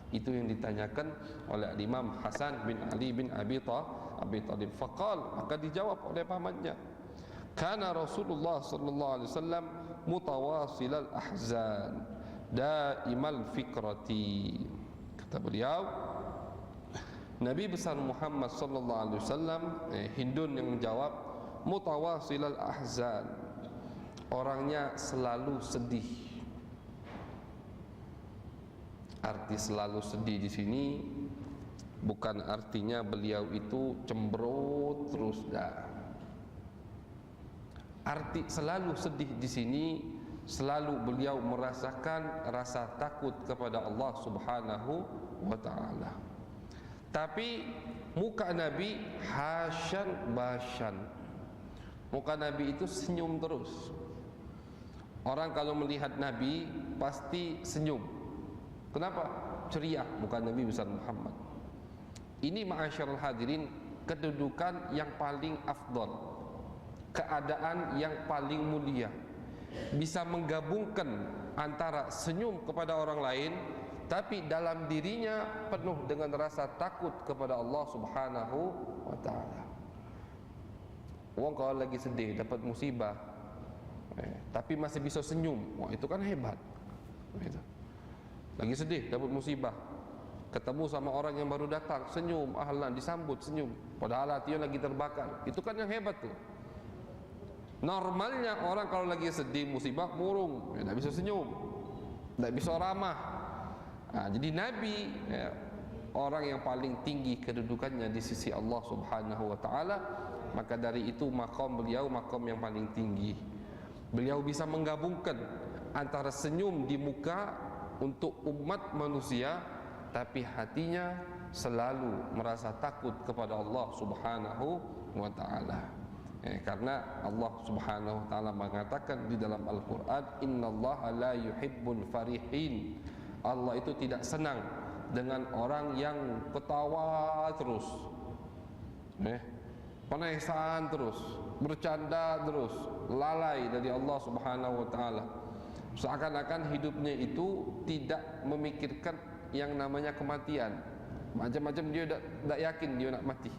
Itu yang ditanyakan oleh Imam Hasan bin Ali bin Abi Thalib. Faqal, maka dijawab oleh pamannya, kana Rasulullah sallallahu alaihi wasallam mutawasilal ahzan daimal fikrati. Kata beliau, Nabi besar Muhammad sallallahu alaihi wasallam, Hindun yang menjawab, mutawasilal ahzan, orangnya selalu sedih. Arti selalu sedih di sini bukan artinya beliau itu cemberut terus, dah. Arti selalu sedih di sini, selalu beliau merasakan rasa takut kepada Allah Subhanahu wa taala. Tapi muka Nabi hasyan basyan. Muka Nabi itu senyum terus. Orang kalau melihat Nabi pasti senyum. Kenapa? Ceria muka Nabi besar Muhammad. Ini ma'asyarul hadirin kedudukan yang paling afdal, keadaan yang paling mulia. Bisa menggabungkan antara senyum kepada orang lain, tapi dalam dirinya penuh dengan rasa takut kepada Allah Subhanahu wa ta'ala. Orang kalau lagi sedih, dapat musibah, tapi masih bisa senyum, wah itu kan hebat. Lagi sedih, dapat musibah, ketemu sama orang yang baru datang, senyum, ahlan, disambut, senyum, padahal hatinya lagi terbakar. Itu kan yang hebat tuh. Normalnya orang kalau lagi sedih, musibah, murung, tidak bisa senyum, tidak bisa ramah. Nah, jadi Nabi, orang yang paling tinggi kedudukannya di sisi Allah Subhanahu wa ta'ala, maka dari itu maqam beliau maqam yang paling tinggi. Beliau bisa menggabungkan antara senyum di muka untuk umat manusia, tapi hatinya selalu merasa takut kepada Allah Subhanahu wa ta'ala. Karena Allah Subhanahu wa ta'ala mengatakan di dalam Al-Quran, innallaha la yuhibbul farihin. Allah itu tidak senang dengan orang yang ketawa terus, penesan terus, bercanda terus, lalai dari Allah Subhanahu wa ta'ala. Seakan-akan hidupnya itu tidak memikirkan yang namanya kematian. Macam-macam dia tidak yakin dia nak mati.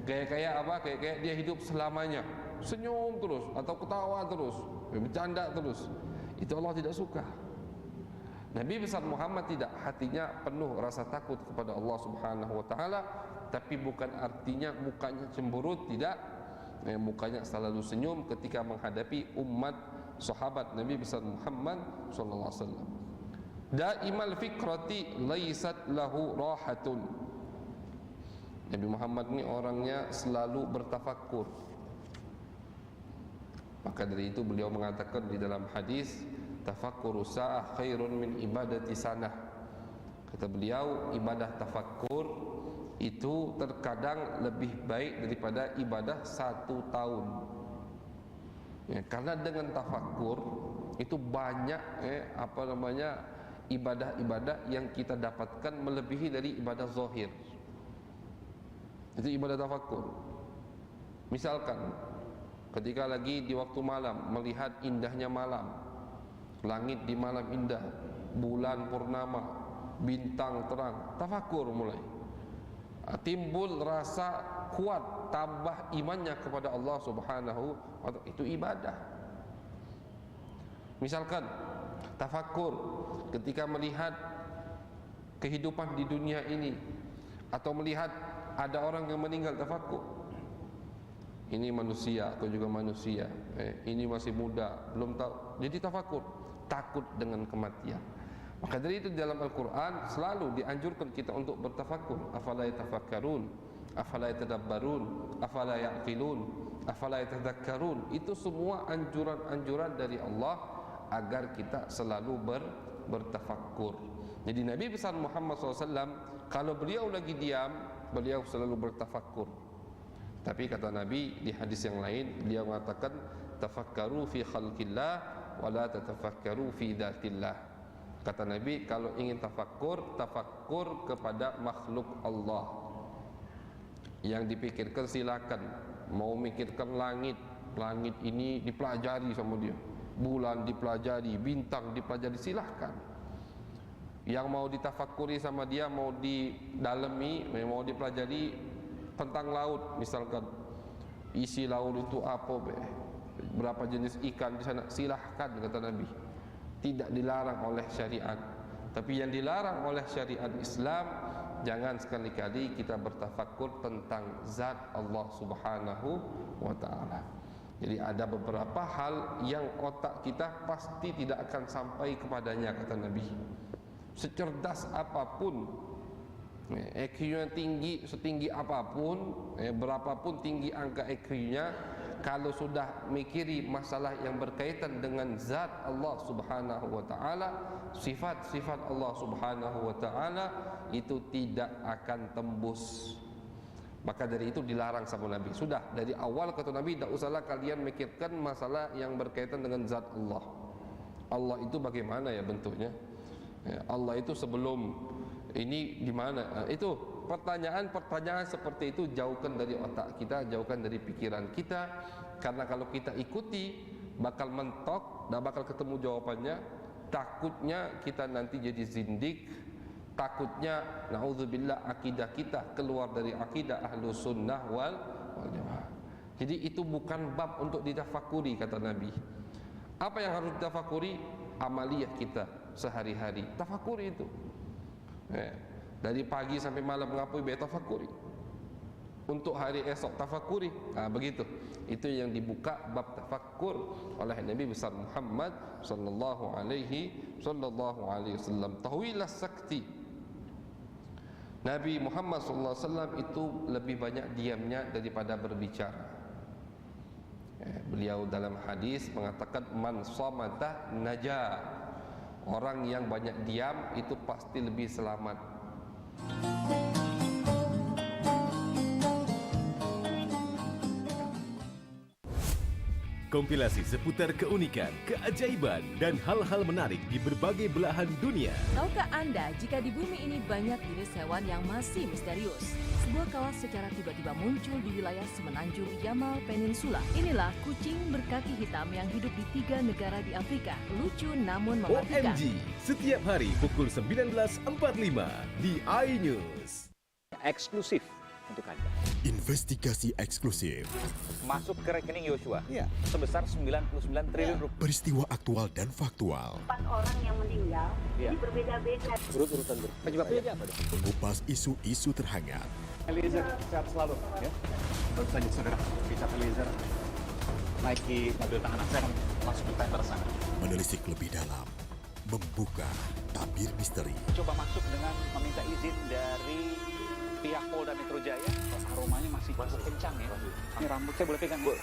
Kayak apa? Kayak dia hidup selamanya, senyum terus atau ketawa terus, bercanda terus. Itu Allah tidak suka. Nabi besar Muhammad tidak, hatinya penuh rasa takut kepada Allah Subhanahu wa ta'ala, tapi bukan artinya mukanya cemberut, tidak. Mukanya selalu senyum ketika menghadapi umat sahabat Nabi besar Muhammad sallallahu alaihi wasallam. Daimal fikrati laisat lahu rahatun. Nabi Muhammad ini orangnya selalu bertafakkur. Maka dari itu beliau mengatakan di dalam hadis, tafakkuru sa'ah khairun min ibadati sanah. Kata beliau, ibadah tafakkur itu terkadang lebih baik daripada ibadah 1 tahun. Karena dengan tafakkur itu banyak ibadah-ibadah yang kita dapatkan melebihi dari ibadah zahir. Itu ibadah tafakkur. Misalkan ketika lagi di waktu malam melihat indahnya malam, langit di malam indah, bulan purnama, bintang terang, tafakkur mulai. Timbul rasa kuat, tambah imannya kepada Allah Subhanahu wa ta'ala, itu ibadah. Misalkan tafakkur ketika melihat kehidupan di dunia ini, atau melihat ada orang yang meninggal, tafakkur. Ini manusia atau juga manusia, ini masih muda, belum tahu. Jadi tafakkur, takut dengan kematian. Maka dari itu dalam Al-Quran selalu dianjurkan kita untuk bertafakkur. Afala yatafakkarun, afala yatadabbarun, afala ya'qilun, afala yatadhakkarun. Itu semua anjuran-anjuran dari Allah agar kita selalu bertafakkur. Jadi Nabi besar Muhammad SAW, kalau beliau lagi diam, beliau selalu bertafakkur. Tapi kata Nabi di hadis yang lain, beliau mengatakan tafakkaru fi khalqillah wa la tatafakkaru fi dzatillah. Kata Nabi, kalau ingin tafakkur, tafakkur kepada makhluk Allah. Yang dipikirkan silakan. Mau mikirkan langit, langit ini dipelajari sama dia. Bulan dipelajari, bintang dipelajari, silahkan. Yang mau ditafakuri sama dia, mau didalami, mau dipelajari tentang laut, misalkan isi laut itu apa, berapa jenis ikan di sana, silahkan kata Nabi. Tidak dilarang oleh syariat. Tapi yang dilarang oleh syariat Islam, jangan sekali-kali kita bertafakkur tentang zat Allah Subhanahu wa ta'ala. Jadi ada beberapa hal yang otak kita pasti tidak akan sampai kepadanya, kata Nabi. Secerdas apapun, EQ-nya tinggi, setinggi apapun, berapapun tinggi angka EQ-nya, kalau sudah mikiri masalah yang berkaitan dengan zat Allah Subhanahu wa ta'ala, sifat-sifat Allah Subhanahu wa ta'ala, itu tidak akan tembus. Maka dari itu dilarang sama Nabi. Sudah dari awal kata Nabi, tidak usahlah kalian mikirkan masalah yang berkaitan dengan zat Allah. Allah itu bagaimana ya bentuknya? Allah itu sebelum ini di mana? Itu pertanyaan-pertanyaan seperti itu jauhkan dari otak kita, jauhkan dari pikiran kita. Karena kalau kita ikuti bakal mentok, dan bakal ketemu jawabannya. Takutnya kita nanti jadi zindik. Takutnya naudzubillah akidah kita keluar dari akidah Ahlus Sunnah wal Jamaah. Jadi itu bukan bab untuk ditafakuri, kata Nabi. Apa yang harus ditafakuri? Amaliyah kita sehari-hari. Tafakuri itu. Dari pagi sampai malam ngapain tafakuri. Untuk hari esok tafakuri. Begitu. Itu yang dibuka bab tafakkur oleh Nabi besar Muhammad sallallahu alaihi wasallam. Tahwilah sakti. Nabi Muhammad sallallahu alaihi wasallam itu lebih banyak diamnya daripada berbicara. Beliau dalam hadis mengatakan man samata naja. Orang yang banyak diam itu pasti lebih selamat. Kompilasi seputar keunikan, keajaiban, dan hal-hal menarik di berbagai belahan dunia. Tahukah Anda jika di bumi ini banyak jenis hewan yang masih misterius? Sebuah kawas secara tiba-tiba muncul di wilayah semenanjung Yamal Peninsula. Inilah kucing berkaki hitam yang hidup di 3 negara di Afrika. Lucu namun mematikan. OMG, setiap hari pukul 19.45 di iNews. Eksklusif untuk Anda. Investigasi eksklusif. Masuk ke rekening Yosua sebesar 99 triliun rupiah. Peristiwa aktual dan faktual. 4 orang yang meninggal, ini berbeda-beda. Urut-urutan penyebabnya apa? Mengupas isu-isu terhangat. Eliezer, sehat selalu. Ya. Baru saja saudara, Richard Eliezer naiki mobil tahanan. Saya akan masuk ke tender sana. Menelisik lebih dalam. Membuka tabir misteri. Coba masuk dengan meminta izin dari pihak Polda Metro Jaya. Aromanya masih cukup kencang ya. Ini rambut saya boleh pegang? Boleh.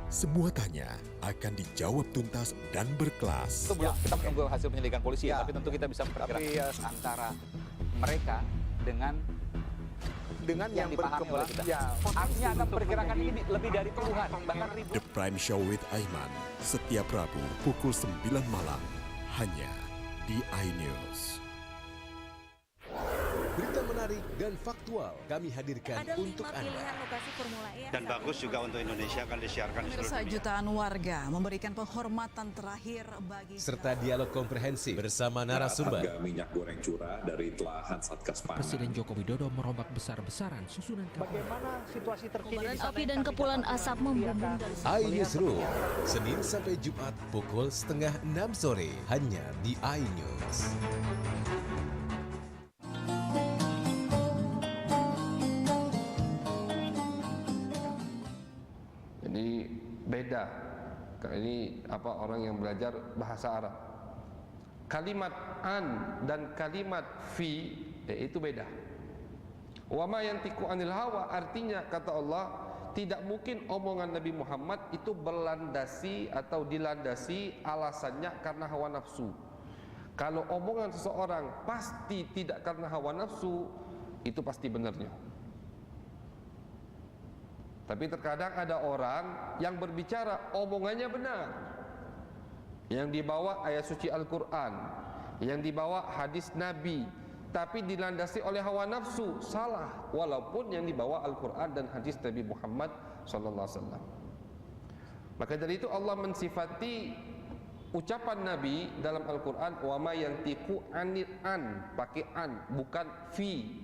Semua tanya akan dijawab tuntas dan berkelas. Itu belum kita menunggu hasil penyelidikan polisi ya, tapi tentu kita bisa memperkirakan antara mereka dengan yang dipahami oleh kita. Artinya akan memperkirakan ini lebih dari puluhan, bahkan ribuan. The Prime Show with Aiman, setiap Rabu pukul 9 malam, hanya di iNews. Berita menarik dan faktual kami hadirkan untuk Anda. Lokasi Formula E Dan bagus juga untuk Indonesia akan disiarkan di seluruh Pemirsa, dunia. jutaan warga memberikan penghormatan terakhir bagi Serta dialog komprehensif bersama narasumber. Harga minyak goreng curah dari telahan Satgas Pangan. Presiden Joko Widodo merombak besar-besaran susunan kabinet. Bagaimana situasi terkini? Kobaran api dan kepulan asap membumbung dari iNewsroom, Senin sampai Jumat pukul 5:30 sore, hanya di iNews. Jadi beda. Ini orang yang belajar bahasa Arab. Kalimat an dan kalimat fi itu beda. Wa ma yantiqu anil hawa, artinya kata Allah, tidak mungkin omongan Nabi Muhammad itu berlandasi atau dilandasi alasannya karena hawa nafsu. Kalau omongan seseorang pasti tidak karena hawa nafsu, itu pasti benarnya. Tapi terkadang ada orang yang berbicara omongannya benar, yang dibawa ayat suci Al-Quran, yang dibawa hadis Nabi, tapi dilandasi oleh hawa nafsu, salah, walaupun yang dibawa Al-Quran dan hadis Nabi Muhammad SAW. Maka dari itu Allah mensifati ucapan Nabi dalam Al-Quran, wa ma yantiqu anil an, pakai an, bukan fi.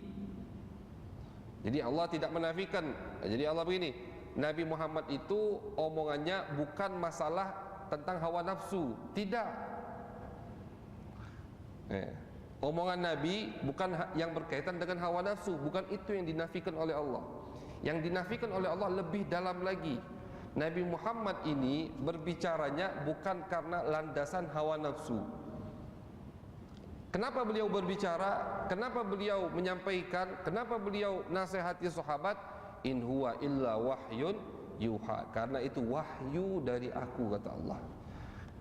Jadi Allah tidak menafikan. Jadi Allah begini, Nabi Muhammad itu omongannya bukan masalah tentang hawa nafsu, tidak. Omongan Nabi bukan yang berkaitan dengan hawa nafsu, bukan itu yang dinafikan oleh Allah. Yang dinafikan oleh Allah lebih dalam lagi. Nabi Muhammad ini berbicaranya bukan karena landasan hawa nafsu. Kenapa beliau berbicara? Kenapa beliau menyampaikan? Kenapa beliau nasihati sahabat? In huwa illa wahyun yuha. Karena itu wahyu dari aku, kata Allah.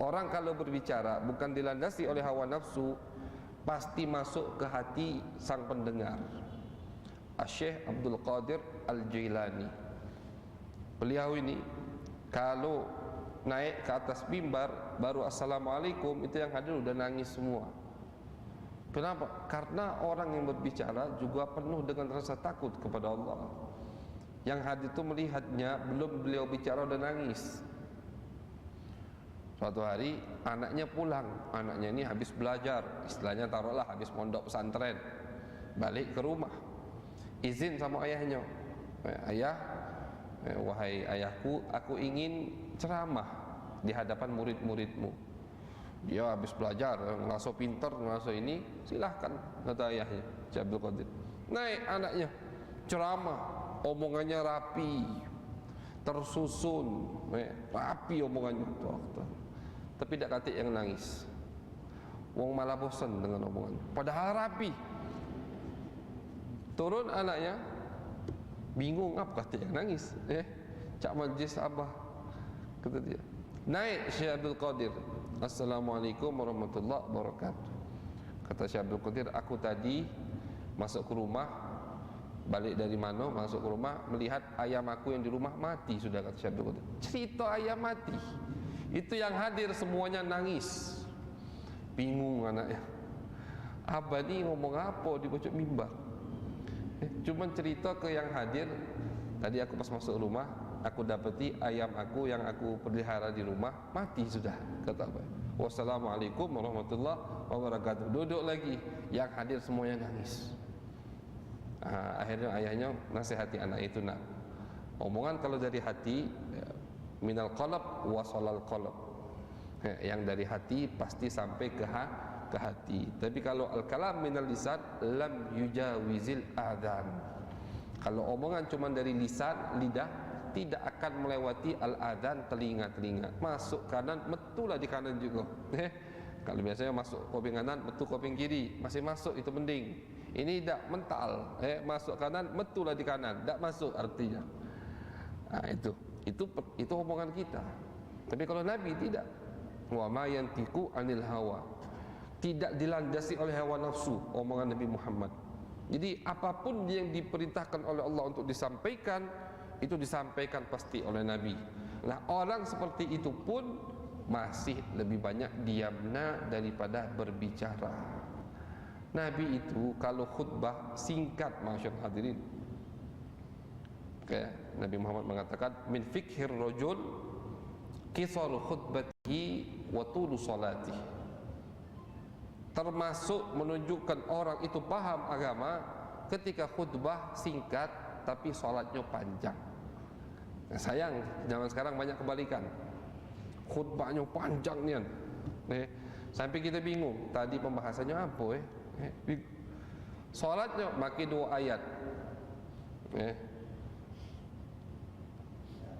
Orang kalau berbicara bukan dilandasi oleh hawa nafsu, pasti masuk ke hati sang pendengar. Syekh Abdul Qadir Al-Jailani, beliau ini kalau naik ke atas mimbar baru assalamualaikum, itu yang hadir udah nangis semua. Kenapa? Karena orang yang berbicara juga penuh dengan rasa takut kepada Allah. Yang hadir itu melihatnya, belum beliau bicara udah nangis. Suatu hari anaknya pulang, anaknya ini habis belajar, istilahnya taruhlah habis mondok pesantren, balik ke rumah, izin sama ayahnya, ayah, wahai ayahku, aku ingin ceramah di hadapan murid-muridmu. Dia habis belajar, ngerasa pintar, ngerasa ini, silahkan, kata ayahnya, Syekh Abdul Qadir. Naik anaknya, ceramah, omongannya rapi, tersusun, rapi omongannya. Tapi tidak katik yang nangis. Wong malah bosan dengan omongan, padahal rapi. Turun anaknya, bingung apa katik yang nangis. Cak majlis abah, kata dia. Naik Syekh Abdul Qadir, assalamualaikum warahmatullahi wabarakatuh. Kata Syekh Abdul Qadir, aku tadi masuk ke rumah, balik dari mana, masuk ke rumah, melihat ayam aku yang di rumah mati sudah, kata Syekh Abdul Qadir. Cerita ayam mati, itu yang hadir semuanya nangis. Bingung anaknya, abah ni ngomong apa di pojok mimbar? Cuman cerita ke yang hadir, tadi aku pas masuk rumah, aku dapati ayam aku yang aku pelihara di rumah mati sudah, kata abah. Wassalamualaikum warahmatullahi wabarakatuh. Duduk lagi, yang hadir semuanya nangis. Akhirnya ayahnya nasihati anak itu, nak, omongan kalau dari hati, minal qalb wasalal qalb, yang dari hati pasti sampai ke hati. Tapi kalau al-kalam minal lisan lam yujawizil adhan. Kalau omongan cuma dari lisan, lidah, tidak akan melewati al-adhan, telinga-telinga. Masuk kanan, metulah di kanan juga. Kalau biasanya masuk kuping kanan, metu kuping kiri, masih masuk, itu mending. Ini tidak mental, masuk kanan, metulah di kanan, tidak masuk artinya. Nah, itu omongan kita. Tapi kalau Nabi tidak. Wa ma yantiqu anil hawa, tidak dilandasi oleh hawa nafsu omongan Nabi Muhammad. Jadi apapun yang diperintahkan oleh Allah untuk disampaikan, itu disampaikan pasti oleh Nabi. Nah, orang seperti itu pun masih lebih banyak diamnya daripada berbicara. Nabi itu kalau khutbah singkat, masyaallah hadirin. Nabi Muhammad mengatakan, min fikhir rajul qisar khutbatihi wa tulu salatihi. Termasuk menunjukkan orang itu paham agama ketika khutbah singkat tapi salatnya panjang. Nah, sayang zaman sekarang banyak kebalikan, khutbahnya panjang nian, sampai kita bingung tadi pembahasannya apa, salatnya makin 2 ayat,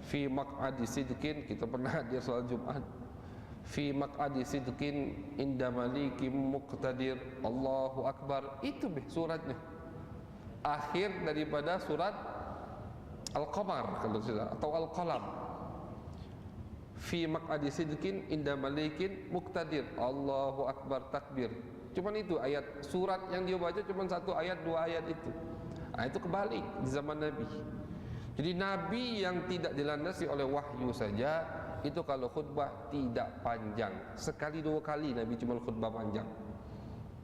fi maq'adi sidqin, kita pernah hadir salat Jumat, fi maq'adi sidqin inda malikim muqtadir, Allahu Akbar, itu suratnya akhir daripada surat Al-Qamar kalau tidak, atau Al-Qalam. fi maq'adi sidqin inda malikin muqtadir. Allahu akbar takbir. Cuman itu ayat surat yang dia baca cuman 1 ayat 2 ayat itu. Itu kebalik di zaman Nabi. Jadi Nabi yang tidak dilandasi oleh wahyu saja itu kalau khutbah tidak panjang. Sekali 2 kali Nabi cuma khutbah panjang.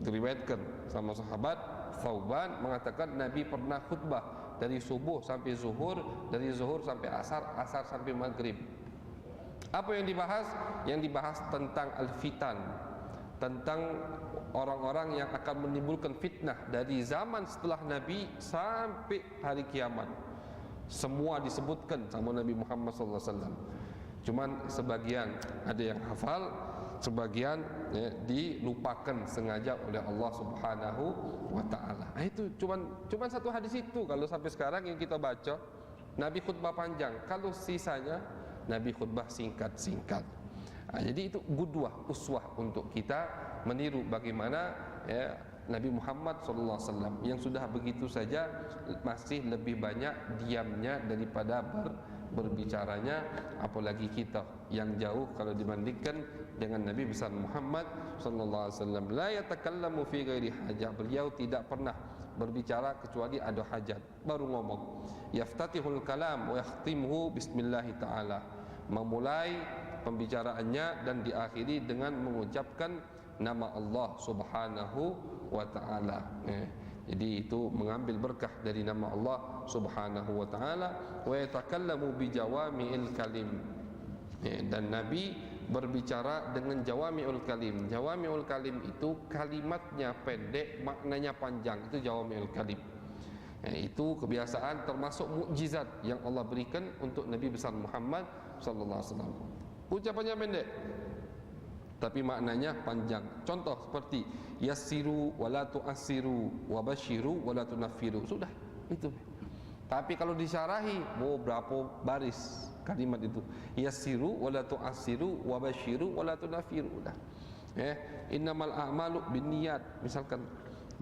Diriwayatkan sama sahabat Thauban mengatakan Nabi pernah khutbah dari subuh sampai zuhur, dari zuhur sampai asar, asar sampai maghrib. Apa yang dibahas? Yang dibahas tentang al-fitan, tentang orang-orang yang akan menimbulkan fitnah dari zaman setelah Nabi sampai hari kiamat. Semua disebutkan sama Nabi Muhammad SAW. Cuman sebagian ada yang hafal, sebagian dilupakan sengaja oleh Allah Subhanahu wa taala. Itu cuman 1 hadis itu kalau sampai sekarang yang kita baca Nabi khutbah panjang, kalau sisanya Nabi khutbah singkat-singkat. Jadi itu gudwah, uswah untuk kita meniru bagaimana Nabi Muhammad SAW yang sudah begitu saja masih lebih banyak diamnya daripada berbicaranya, apalagi kita yang jauh kalau dibandingkan dengan Nabi besar Muhammad SAW. La yatakallamu fi ghairi hajah. Beliau tidak pernah berbicara kecuali ada hajat, baru ngomong. Yaftatihul kalam wa yakhtimuhu bismillah ta'ala. Memulai pembicaraannya dan diakhiri dengan mengucapkan nama Allah Subhanahu wa taala. Jadi itu mengambil berkah dari nama Allah Subhanahu wa taala. Wa yatakallamu bi jawami'il kalim. Dan Nabi berbicara dengan jawami'ul kalim. Jawami'ul kalim itu kalimatnya pendek, maknanya panjang. Itu jawami'ul kalim. Itu kebiasaan termasuk mukjizat yang Allah berikan untuk Nabi besar Muhammad sallallahu alaihi wasallam. Ucapannya pendek tapi maknanya panjang. Contoh seperti yassiru wala tu'assiru wa basyiru wala tunaffiru. Sudah, itu. Tapi kalau disyarahi, berapa baris kalimat itu? Yassiru wala tu'assiru wa basyiru wala tunaffiru. Udah. Innamal a'malu binniyat. Misalkan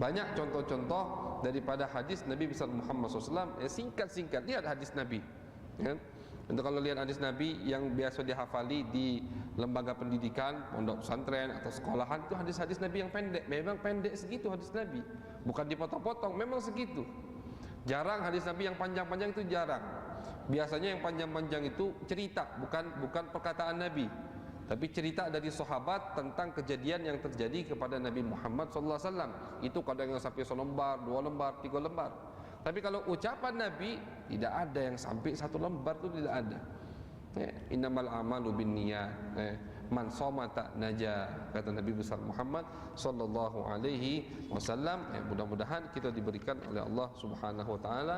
banyak contoh-contoh daripada hadis Nabi besar Muhammad SAW. Singkat-singkat. Lihat hadis Nabi. Untuk kalau lihat hadis Nabi yang biasa dihafali di lembaga pendidikan, pondok pesantren atau sekolahan, itu hadis-hadis Nabi yang pendek. Memang pendek segitu hadis Nabi, bukan dipotong-potong, memang segitu. Jarang hadis Nabi yang panjang-panjang, itu jarang. Biasanya yang panjang-panjang itu cerita, bukan perkataan Nabi, tapi cerita dari sahabat tentang kejadian yang terjadi kepada Nabi Muhammad SAW. Itu kadang yang sampai 1 lembar, 2 lembar, 3 lembar. Tapi kalau ucapan Nabi tidak ada yang sampai 1 lembar, itu tidak ada. Innamal a'malu binniyat. Man shoma tak naja, kata Nabi besar Muhammad sallallahu alaihi wasallam. Mudah-mudahan kita diberikan oleh Allah Subhanahu wa taala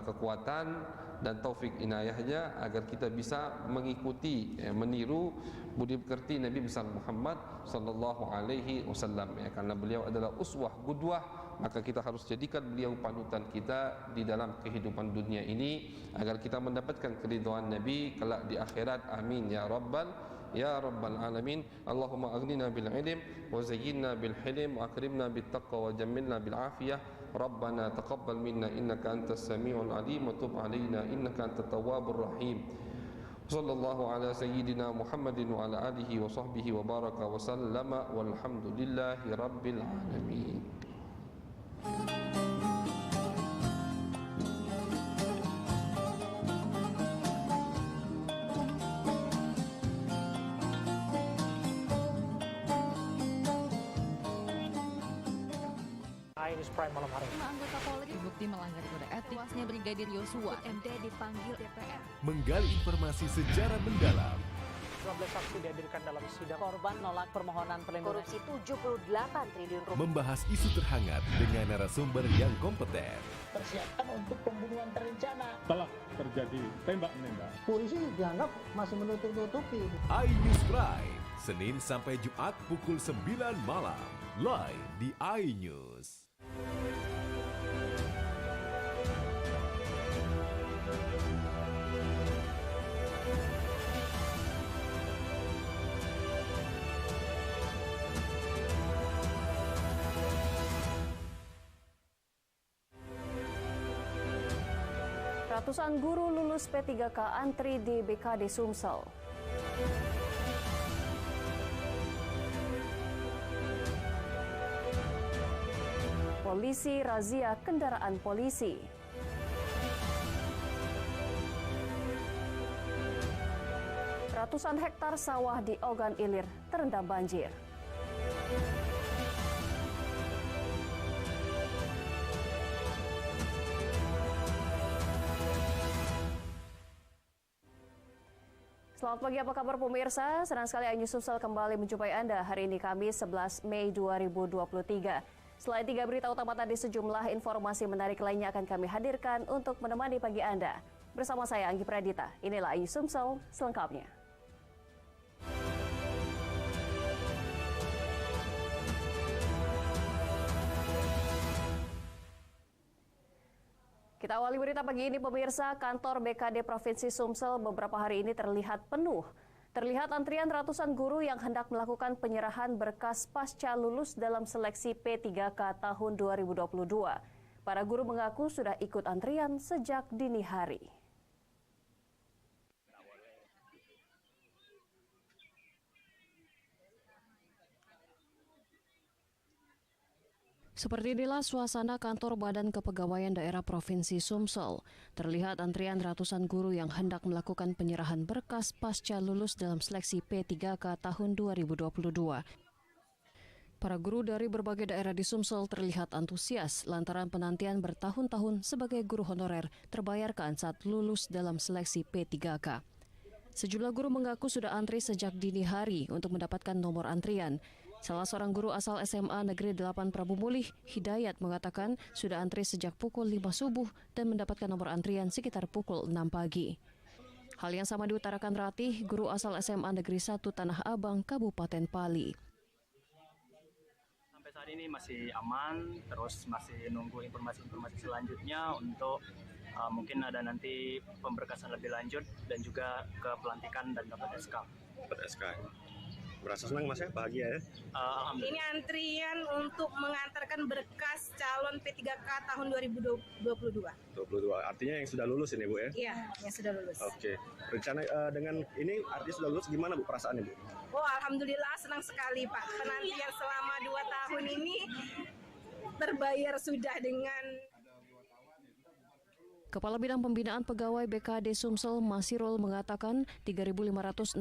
kekuatan dan taufik inayahnya agar kita bisa mengikuti, meniru budi pekerti Nabi besar Muhammad sallallahu alaihi wasallam. Karena beliau adalah uswah, qudwah, maka kita harus jadikan beliau panutan kita di dalam kehidupan dunia ini agar kita mendapatkan keridhaan Nabi kelak di akhirat. Amin ya rabbal alamin. Allahumma aghnina bil ilm wa zayyinna bil hilm wa akrimna bit taqwa wa jammilna bil afiyah. Rabbana taqabbal minna innaka antas samiul alim wa tub alaina innaka antat tawwabur rahim. Sallallahu ala sayyidina Muhammadin wa ala alihi wa sahbihi wa baraka wa sallama walhamdulillahi rabbil alamin. News Prime malam hari. 5 anggota Polri terbukti melanggar kode etik. Tewasnya Brigadir Yosua, MD dipanggil DPR. Menggali informasi secara mendalam. 12 saksi dihadirkan dalam sidang. Korban nolak permohonan perlindungan. Korupsi 78 triliun rupiah. Membahas isu terhangat dengan narasumber yang kompeten. Persiapkan untuk pembunuhan terencana. Telah terjadi tembak-menembak. Polisi dianggap masih menutup-nutupi. iNews Prime, Senin sampai Jumat pukul 9 malam. Live di iNews. Ratusan guru lulus P3K antri di BKD Sumsel. Polisi razia kendaraan polisi. Ratusan hektar sawah di Ogan Ilir terendam banjir. Selamat pagi, apa kabar pemirsa? Senang sekali iNews Sumsel kembali menjumpai Anda hari ini Kamis 11 Mei 2023. Selain 3 berita utama tadi, sejumlah informasi menarik lainnya akan kami hadirkan untuk menemani pagi Anda. Bersama saya Anggi Pradita, inilah iNews Sumsel selengkapnya. Kita awali berita pagi ini pemirsa, kantor BKD Provinsi Sumsel beberapa hari ini terlihat penuh. Terlihat antrian ratusan guru yang hendak melakukan penyerahan berkas pasca lulus dalam seleksi P3K tahun 2022. Para guru mengaku sudah ikut antrian sejak dini hari. Seperti inilah suasana kantor Badan Kepegawaian Daerah Provinsi Sumsel. Terlihat antrian ratusan guru yang hendak melakukan penyerahan berkas pasca lulus dalam seleksi P3K tahun 2022. Para guru dari berbagai daerah di Sumsel terlihat antusias lantaran penantian bertahun-tahun sebagai guru honorer terbayarkan saat lulus dalam seleksi P3K. Sejumlah guru mengaku sudah antri sejak dini hari untuk mendapatkan nomor antrian. Salah seorang guru asal SMA Negeri 8 Prabu Mulih, Hidayat, mengatakan sudah antri sejak pukul 5 subuh dan mendapatkan nomor antrian sekitar pukul 6 pagi. Hal yang sama diutarakan Ratih, guru asal SMA Negeri 1 Tanah Abang, Kabupaten Pali. Sampai saat ini masih aman, terus masih nunggu informasi-informasi selanjutnya untuk mungkin ada nanti pemberkasan lebih lanjut dan juga ke pelantikan dan dapat SK. Dapat SK. Merasa senang Mas ya? Bahagia ya? Alhamdulillah. Ini antrian untuk mengantarkan berkas calon P3K tahun 2022. 22. Artinya yang sudah lulus ini Bu ya? Iya, yang sudah lulus. Oke. Rencana dengan ini artinya sudah lulus, gimana Bu perasaannya Bu? Oh, alhamdulillah senang sekali Pak. Penantian selama 2 tahun ini terbayar sudah dengan... Kepala Bidang Pembinaan Pegawai BKD Sumsel Masirul mengatakan 3.563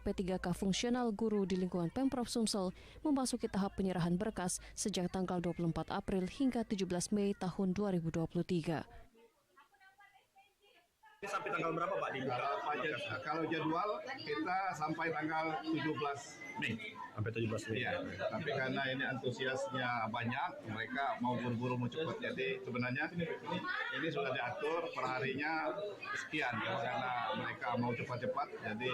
P3K fungsional guru di lingkungan Pemprov Sumsel memasuki tahap penyerahan berkas sejak tanggal 24 April hingga 17 Mei tahun 2023. Ini sampai tanggal berapa Pak dibuka? Kalau jadwal kita sampai tanggal 17 Mei. Sampai 17 Mei. Iya, tapi karena ini antusiasnya banyak, mereka mau buru-buru mau cepat. Jadi sebenarnya ini sudah diatur perharinya sekian, karena mereka mau cepat-cepat. Jadi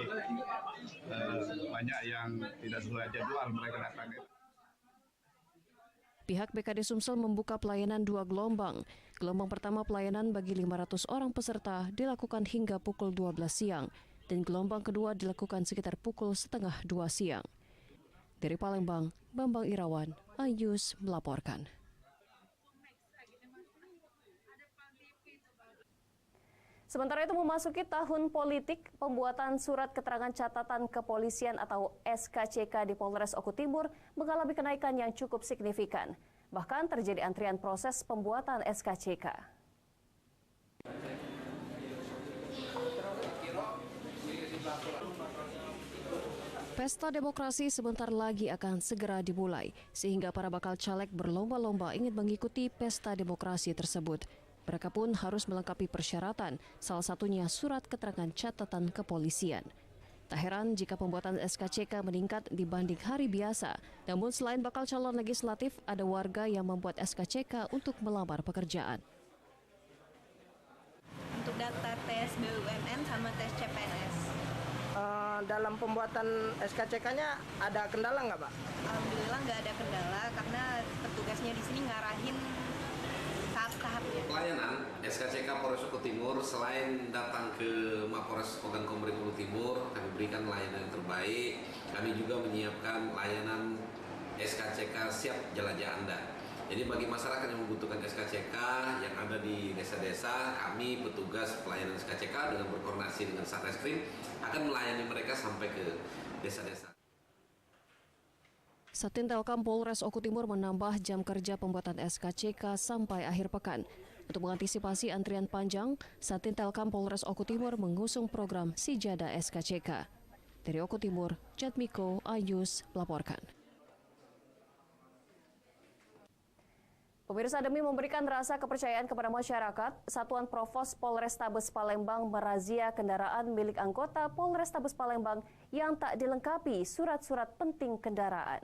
banyak yang tidak sesuai jadwal mereka datang. Pihak BKD Sumsel membuka pelayanan 2 gelombang. Gelombang pertama pelayanan bagi 500 orang peserta dilakukan hingga pukul 12 siang. Dan gelombang kedua dilakukan sekitar pukul 1:30 siang. Dari Palembang, Bambang Irawan, iNews melaporkan. Sementara itu memasuki tahun politik, pembuatan surat keterangan catatan kepolisian atau SKCK di Polres Oku Timur mengalami kenaikan yang cukup signifikan. Bahkan terjadi antrian proses pembuatan SKCK. Pesta demokrasi sebentar lagi akan segera dimulai, sehingga para bakal caleg berlomba-lomba ingin mengikuti pesta demokrasi tersebut. Mereka pun harus melengkapi persyaratan, salah satunya surat keterangan catatan kepolisian. Tak heran jika pembuatan SKCK meningkat dibanding hari biasa. Namun selain bakal calon legislatif, ada warga yang membuat SKCK untuk melamar pekerjaan. Untuk daftar tes BUMN sama tes CPNS. Dalam pembuatan SKCK-nya ada kendala nggak, Pak? Alhamdulillah nggak ada kendala karena petugasnya di sini ngarahin tahap-tahapnya. Pelayanan SKCK Polres Oku Timur selain datang ke Mapores Ogan Komering Oku Timur, kami berikan layanan yang terbaik. Kami juga menyiapkan layanan SKCK siap jelajah Anda. Jadi bagi masyarakat yang membutuhkan SKCK yang ada di desa-desa, kami petugas pelayanan SKCK dengan berkoordinasi dengan Satreskrim akan melayani mereka sampai ke desa-desa. Satintelkam Polres Oku Timur menambah jam kerja pembuatan SKCK sampai akhir pekan. Untuk mengantisipasi antrian panjang, Satintelkam Polres Oku Timur mengusung program Sijada SKCK. Dari Oku Timur, Jatmiko Ayus melaporkan. Pemirsa, demi memberikan rasa kepercayaan kepada masyarakat, Satuan Provos Polrestabes Palembang merazia kendaraan milik anggota Polrestabes Palembang yang tak dilengkapi surat-surat penting kendaraan.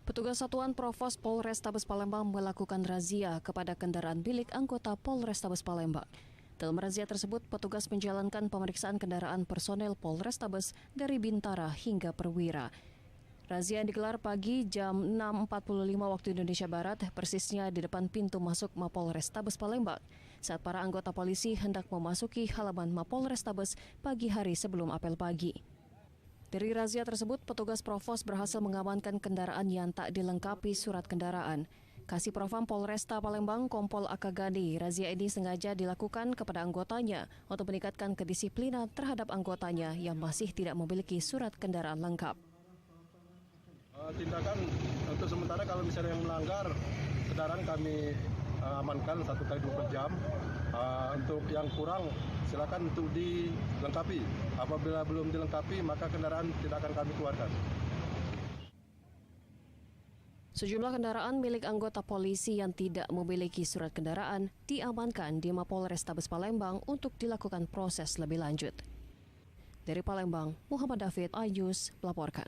Petugas Satuan Provos Polrestabes Palembang melakukan razia kepada kendaraan milik anggota Polrestabes Palembang. Dalam razia tersebut, petugas menjalankan pemeriksaan kendaraan personel Polrestabes dari Bintara hingga Perwira. Razia yang digelar pagi jam 6.45 waktu Indonesia Barat, persisnya di depan pintu masuk Mapolrestabes Palembang, saat para anggota polisi hendak memasuki halaman Mapolrestabes pagi hari sebelum apel pagi. Dari razia tersebut, petugas Provos berhasil mengamankan kendaraan yang tak dilengkapi surat kendaraan. Kasih Propam Polresta Palembang Kompol Akagani, razia ini sengaja dilakukan kepada anggotanya untuk meningkatkan kedisiplinan terhadap anggotanya yang masih tidak memiliki surat kendaraan lengkap. Tindakan untuk sementara kalau misalnya yang melanggar kendaraan kami amankan 1x24 jam. Untuk yang kurang silakan untuk dilengkapi. Apabila belum dilengkapi maka kendaraan tidak akan kami keluarkan. Sejumlah kendaraan milik anggota polisi yang tidak memiliki surat kendaraan diamankan di Mapolrestabes Palembang untuk dilakukan proses lebih lanjut. Dari Palembang, Muhammad David Ayus melaporkan.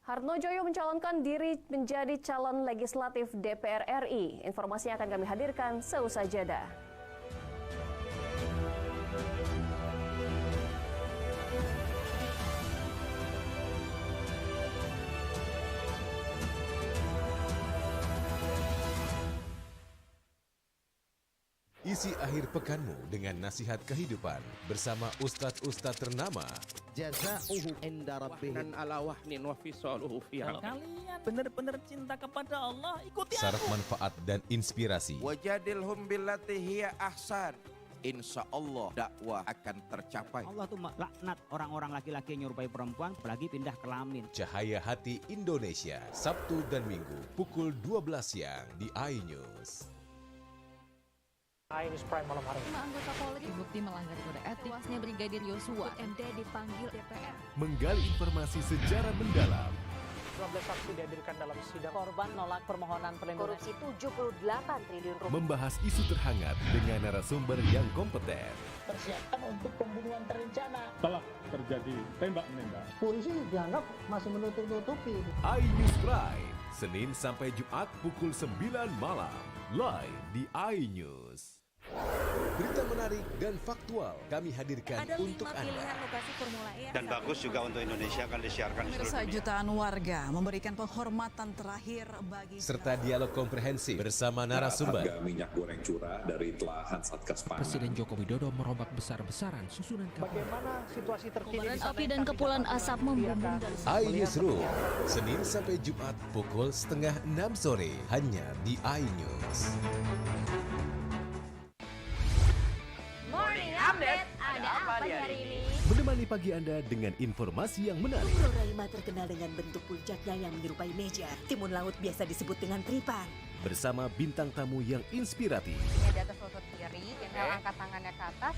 Harnojoyo mencalonkan diri menjadi calon legislatif DPR RI. Informasinya akan kami hadirkan seusai jeda. Isi akhir pekanmu dengan nasihat kehidupan bersama Ustadz-Ustadz ternama. Jazauhu inda rabbih dan ala wahnin wa fisaluhu fi kalian benar-benar cinta kepada Allah, ikuti aku. Syarat manfaat dan inspirasi. Wajadilhum billati hiya ahsan. Insya Allah dakwah akan tercapai. Allah tuh laknat orang-orang laki-laki yang nyerupai perempuan apalagi pindah kelamin. Cahaya Hati Indonesia, Sabtu dan Minggu pukul 12 siang di iNews. iNews Prime malam hari. 5 anggota Polri dibukti melanggar kode etik. Tewasnya Brigadir Yosua, MD dipanggil DPR. Menggali informasi secara mendalam. 12 saksi dihadirkan dalam sidang. Korban nolak permohonan perlindungan. Korupsi 78 triliun rupiah. Membahas isu terhangat dengan narasumber yang kompeten. Persiapan untuk pembunuhan terencana. Telah terjadi tembak-menembak. Polisi dianggap masih menutup-nutupi. iNews Prime, Senin sampai Jumat pukul 9 malam. Live di iNews. Berita menarik dan faktual kami hadirkan untuk Anda. Lokasi Formula E dan bagus juga untuk Indonesia akan disiarkan di seluruh dunia. Jutaan warga memberikan penghormatan terakhir bagi serta dialog komprehensif bersama narasumber. Harga minyak goreng curah dari telahan Satgas Pangan. Presiden Joko Widodo merombak besar-besaran susunan kapal. Bagaimana situasi terkini? Kobaran api dan kepulan asap membumbung dari iNews Room, Senin sampai Jumat pukul 5:30 sore hanya di iNews. Morning Update, ada apa hari ini? Menemani pagi Anda dengan informasi yang menarik. Floraima terkenal dengan bentuk puncaknya yang menyerupai meja. Timun laut biasa disebut dengan tripan. Bersama bintang tamu yang inspiratif. Di atas lutut kiri, tinggal angkat tangannya ke atas.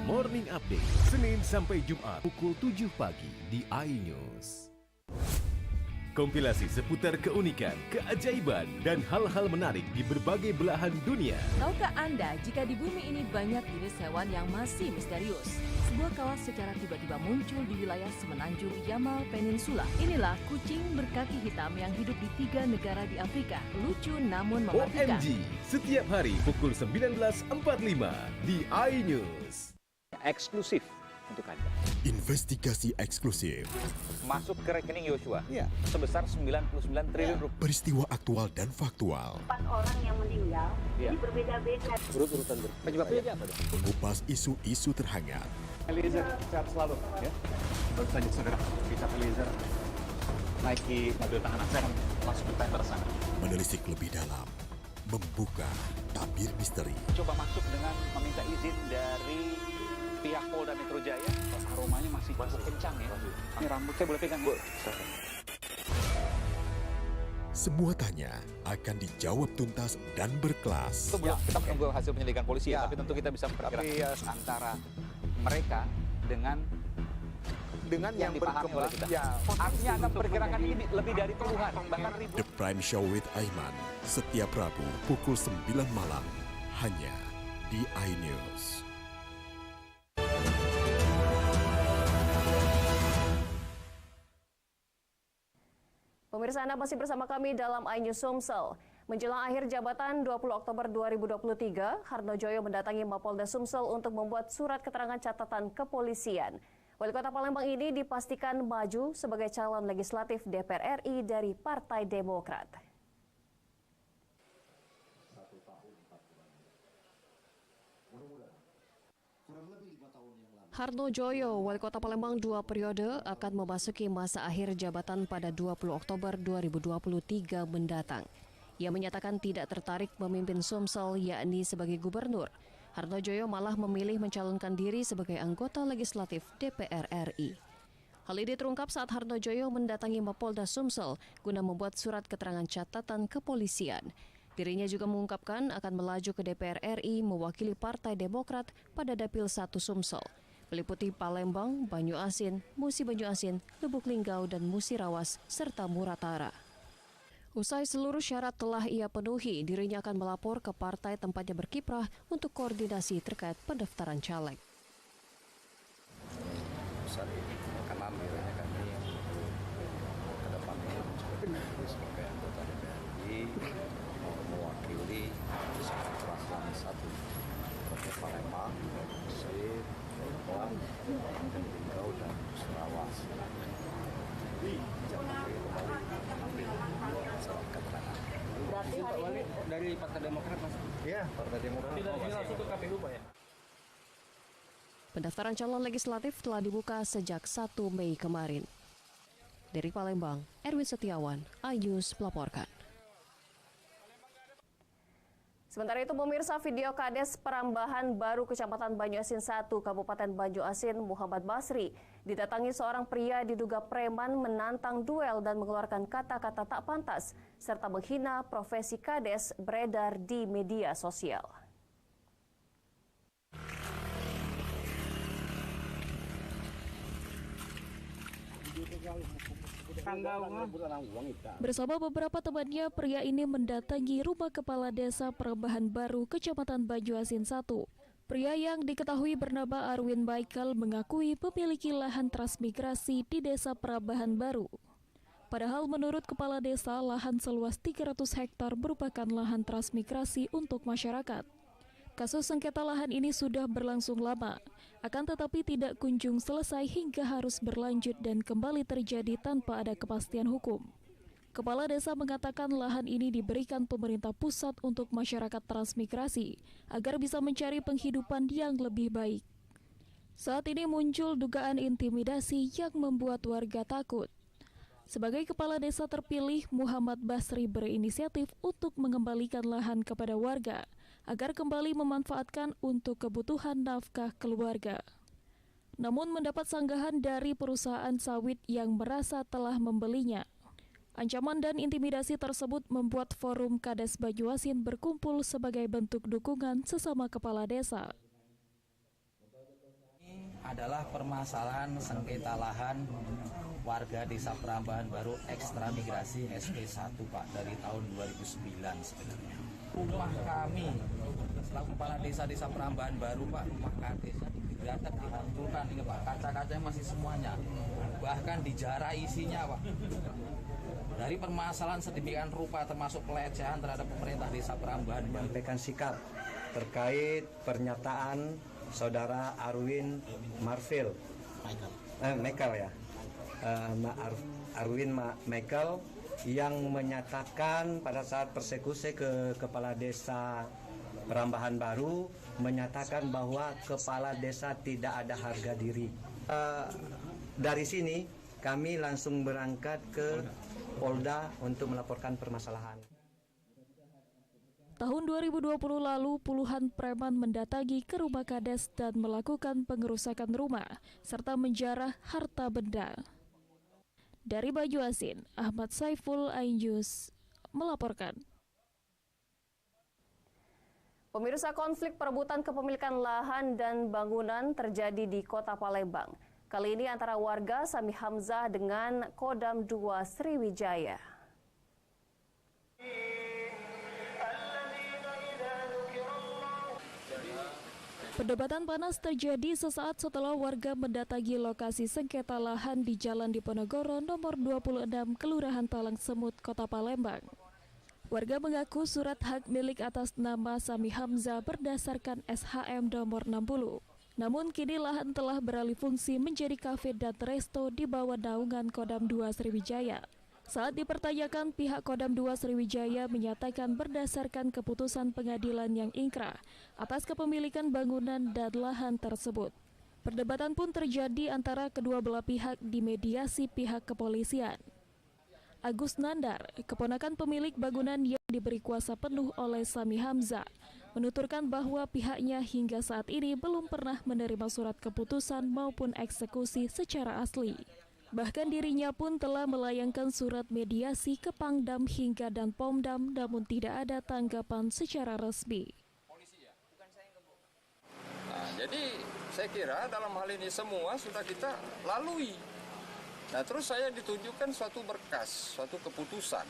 Morning Update, Senin sampai Jumat pukul 7 pagi di iNews. Kompilasi seputar keunikan, keajaiban, dan hal-hal menarik di berbagai belahan dunia. Tahukah Anda jika di bumi ini banyak jenis hewan yang masih misterius? Sebuah kawas secara tiba-tiba muncul di wilayah semenanjung Yamal Peninsula. Inilah kucing berkaki hitam yang hidup di 3 negara di Afrika. Lucu namun mematikan. OMG, setiap hari pukul 19.45 di iNews. Eksklusif untuk Anda. Investigasi eksklusif. Masuk ke rekening Yosua. Ya. Sebesar 99 triliun rupiah. Peristiwa aktual dan faktual. 4 orang yang meninggal, ini berbeda-beda. Urut-urutan penyebabnya apa dong? Mengupas isu-isu terhangat. Eliezer sehat selalu ya. Baru saja saudara Richard Eliezer naiki mobil tahanan saya langsung ke tender sana. Menelisik lebih dalam membuka tabir misteri. Coba masuk dengan meminta izin dari pihak Polda Metro Jaya. Aromanya masih cukup kencang ya. Ini rambut saya boleh pegang? Semua tanya akan dijawab tuntas dan berkelas. Kita menunggu hasil penyelidikan polisi ya, tapi tentu kita bisa memperkirakan antara mereka dengan yang dipahami oleh kita. Artinya Anda memperkirakan ini lebih dari puluhan, bahkan ribuan. The Prime Show with Aiman, setiap Rabu pukul 9 malam, hanya di iNews. Pemirsa, Anda masih bersama kami dalam iNews Sumsel. Menjelang akhir jabatan 20 Oktober 2023, Harnojoyo mendatangi Mapolda Sumsel untuk membuat surat keterangan catatan kepolisian. Wali Kota Palembang ini dipastikan maju sebagai calon legislatif DPR RI dari Partai Demokrat. Harnojoyo, Wali Kota Palembang 2 periode, akan memasuki masa akhir jabatan pada 20 Oktober 2023 mendatang. Ia menyatakan tidak tertarik memimpin Sumsel, yakni sebagai gubernur. Harnojoyo malah memilih mencalonkan diri sebagai anggota legislatif DPR RI. Hal ini terungkap saat Harnojoyo mendatangi Mapolda Sumsel guna membuat surat keterangan catatan kepolisian. Dirinya juga mengungkapkan akan melaju ke DPR RI mewakili Partai Demokrat pada Dapil 1 Sumsel, meliputi Palembang, Banyuasin, Musi Banyuasin, Lubuk Linggau, dan Musirawas, serta Muratara. Usai seluruh syarat telah ia penuhi, dirinya akan melapor ke partai tempatnya berkiprah untuk koordinasi terkait pendaftaran caleg. Pusat kanan kiranya kami ke depannya sebagai anggota DPRI mewakili sangat perasaan satu Kota Palembang, Mesir, Palembang, Linggau, dan Musirawas. Berarti hari ini dari Partai Demokrat, Mas? Iya, Partai Demokrat. Tidak langsung ke KPU, Pak ya? Pendaftaran calon legislatif telah dibuka sejak 1 Mei kemarin. Dari Palembang, Erwin Setiawan, iNews melaporkan. Sementara itu, pemirsa, video Kades Perambahan Baru Kecamatan Banyuasin 1, Kabupaten Banyuasin, Muhammad Basri, didatangi seorang pria diduga preman menantang duel dan mengeluarkan kata-kata tak pantas, serta menghina profesi Kades beredar di media sosial. Bersama beberapa temannya, pria ini mendatangi rumah kepala desa Perambahan Baru, Kecamatan Banyuasin 1. Pria yang diketahui bernama Arwin Michael mengakui memiliki lahan transmigrasi di desa Perambahan Baru. Padahal menurut kepala desa, lahan seluas 300 hektar merupakan lahan transmigrasi untuk masyarakat. Kasus sengketa lahan ini sudah berlangsung lama, akan tetapi tidak kunjung selesai hingga harus berlanjut dan kembali terjadi tanpa ada kepastian hukum. Kepala desa mengatakan lahan ini diberikan pemerintah pusat untuk masyarakat transmigrasi agar bisa mencari penghidupan yang lebih baik. Saat ini muncul dugaan intimidasi yang membuat warga takut. Sebagai kepala desa terpilih, Muhammad Basri berinisiatif untuk mengembalikan lahan kepada warga agar kembali memanfaatkan untuk kebutuhan nafkah keluarga. Namun mendapat sanggahan dari perusahaan sawit yang merasa telah membelinya. Ancaman dan intimidasi tersebut membuat forum Kades Banyuasin berkumpul sebagai bentuk dukungan sesama kepala desa. Adalah permasalahan sengketa lahan warga Desa Perambahan Baru ekstra migrasi SP1, Pak, dari tahun 2009 sebenarnya. Rumah kami selaku kepala desa Perambahan Baru, Pak, rumah kades digratak, dihancurkan, ini Pak, kaca-kacanya masih semuanya, bahkan dijarah isinya, Pak. Dari permasalahan sedemikian rupa termasuk pelecehan terhadap pemerintah Desa Perambahan Baru. Menyampaikan sikap terkait pernyataan Saudara Arwin Michael ya, Arwin Michael yang menyatakan pada saat persekusi ke kepala desa Perambahan Baru, menyatakan bahwa kepala desa tidak ada harga diri. Dari sini kami langsung berangkat ke Polda untuk melaporkan permasalahan. Tahun 2020 lalu, puluhan preman mendatangi ke rumah Kades dan melakukan pengerusakan rumah, serta menjarah harta benda. Dari Banyuasin, Ahmad Saiful, iNews, melaporkan. Pemirsa, konflik perebutan kepemilikan lahan dan bangunan terjadi di Kota Palembang. Kali ini antara warga Sami Hamzah dengan Kodam 2 Sriwijaya. Perdebatan panas terjadi sesaat setelah warga mendatangi lokasi sengketa lahan di Jalan Diponegoro nomor 26 Kelurahan Talang Semut, Kota Palembang. Warga mengaku surat hak milik atas nama Sami Hamzah berdasarkan SHM nomor 60. Namun kini lahan telah beralih fungsi menjadi kafe dan resto di bawah naungan Kodam 2 Sriwijaya. Saat dipertanyakan, pihak Kodam 2 Sriwijaya menyatakan berdasarkan keputusan pengadilan yang ingkrah atas kepemilikan bangunan dan lahan tersebut. Perdebatan pun terjadi antara kedua belah pihak di mediasi pihak kepolisian. Agus Nandar, keponakan pemilik bangunan yang diberi kuasa penuh oleh Sami Hamzah, menuturkan bahwa pihaknya hingga saat ini belum pernah menerima surat keputusan maupun eksekusi secara asli. Bahkan dirinya pun telah melayangkan surat mediasi ke Pangdam hingga dan Pomdam, namun tidak ada tanggapan secara resmi. Nah, jadi saya kira dalam hal ini semua sudah kita lalui. Nah, terus saya ditunjukkan suatu berkas, suatu keputusan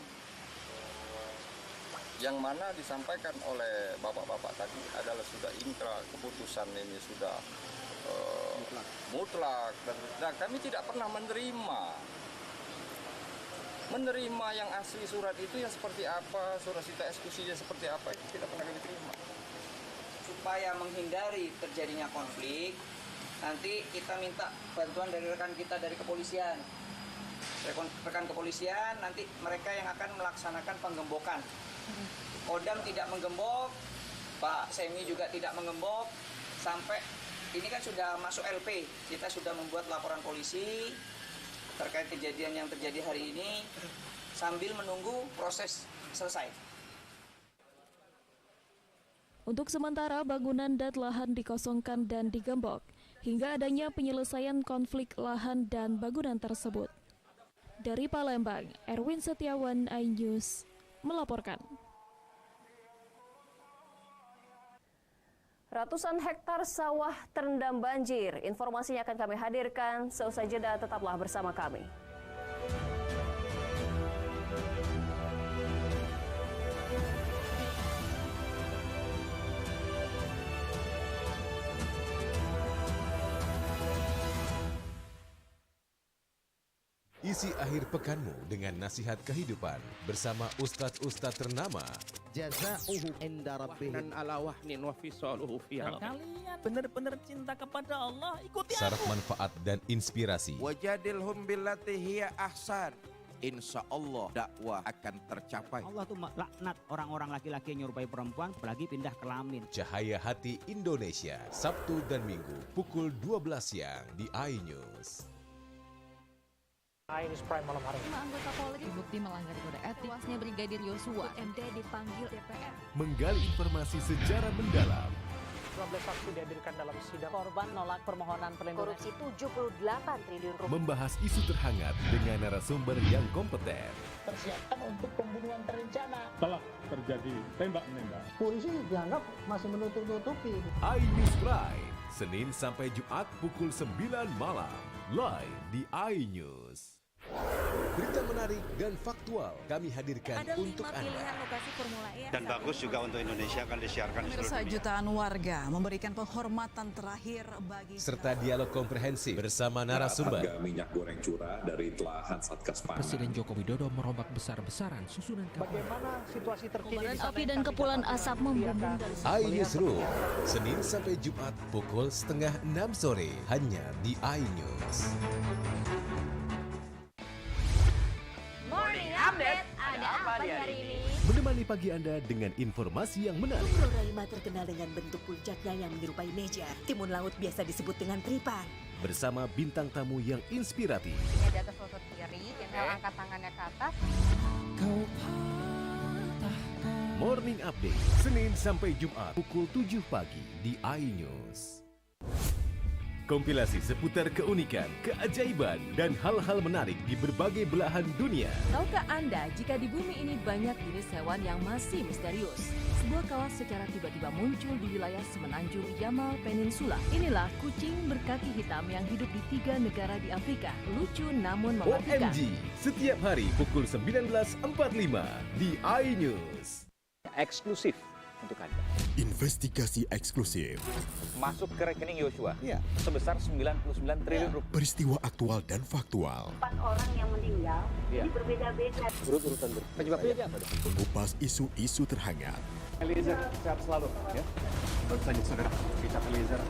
yang mana disampaikan oleh bapak-bapak tadi adalah sudah inkrah, keputusan ini sudah mutlak, dan kami tidak pernah menerima yang asli surat itu yang seperti apa, surat sita eksekusinya seperti apa, itu tidak pernah kami terima. Supaya menghindari terjadinya konflik, nanti kita minta bantuan dari rekan kita dari kepolisian. Rekan kepolisian nanti mereka yang akan melaksanakan penggembokan. Kodam tidak menggembok, Pak Semi juga tidak menggembok, sampai ini kan sudah masuk LP, kita sudah membuat laporan polisi terkait kejadian yang terjadi hari ini sambil menunggu proses selesai. Untuk sementara, bangunan dan lahan dikosongkan dan digembok hingga adanya penyelesaian konflik lahan dan bangunan tersebut. Dari Palembang, Erwin Setiawan, iNews, melaporkan. Ratusan hektar sawah terendam banjir. Informasinya akan kami hadirkan seusai jeda, tetaplah bersama kami. Isi akhir pekanmu dengan nasihat kehidupan bersama Ustadz-Ustadz ternama. Jazauhu inda rabbihim ala wahnin wa fisaluhu fi Kalau kalian benar-benar cinta kepada Allah, ikuti Syarat aku. manfaat dan inspirasi. Wajadilhum billati hiya ahsan. Insya Allah dakwah akan tercapai. Allah tuh laknat orang-orang laki-laki yang nyerupai perempuan apalagi pindah kelamin. Cahaya Hati Indonesia, Sabtu dan Minggu pukul 12 siang di iNews. iNews Prime malam hari. 5 anggota Polri terbukti melanggar kode etik. Tuasnya Brigadir Yosua, MD dipanggil DPR. Menggali informasi secara mendalam. 12 saksi dihadirkan dalam sidang. Korban nolak permohonan perlindungan. Korupsi 78 triliun rupiah. Membahas isu terhangat dengan narasumber yang kompeten. Persiapan untuk pembunuhan terencana. Telah terjadi tembak-menembak. Polisi dianggap masih menutup-nutupi. iNews Prime, Senin sampai Jumat pukul 9 malam. Live di iNews. Berita menarik dan faktual kami hadirkan Ada untuk 5 Anda. pilihan lokasi Formula E. Dan bagus juga untuk Indonesia akan disiarkan di seluruh Pemirsa, dunia. jutaan warga memberikan penghormatan terakhir bagi Serta dialog komprehensif bersama narasumber. Harga minyak goreng curah dari telahan Satgas Pangan. Presiden Joko Widodo merombak besar-besaran susunan kabinet. Bagaimana situasi terkini? Kobaran api dan kepulan asap membumbung dari iNewsroom, Senin sampai Jumat pukul 5:30 sore hanya di iNews. Morning Update. Ada apa di hari ini? Menemani pagi Anda dengan informasi yang menarik. Pulau Raima terkenal dengan bentuk puncaknya yang menyerupai meja. Timun laut biasa disebut dengan tripan. Bersama bintang tamu yang inspiratif. Di atas lutut kiri, angkat tangannya ke atas. Kau patahkan Morning Update, Senin sampai Jumat pukul 7 pagi di iNews. Kompilasi seputar keunikan, keajaiban, dan hal-hal menarik di berbagai belahan dunia. Tahukah Anda jika di bumi ini banyak jenis hewan yang masih misterius? Sebuah kawas secara tiba-tiba muncul di wilayah semenanjung Yamal Peninsula. Inilah kucing berkaki hitam yang hidup di 3 negara di Afrika. Lucu namun mematikan. OMG, setiap hari pukul 19.45 di iNews. Eksklusif untuk Anda. Investigasi eksklusif. Masuk ke rekening Yosua sebesar 99 triliun rupiah. Peristiwa aktual dan faktual. 4 orang yang meninggal, ini berbeda-beda. Urut-urutan penyebabnya apa? Mengupas isu-isu terhangat. Eliezer, sehat selalu. Ya. Baru saja saudara, kita Eliezer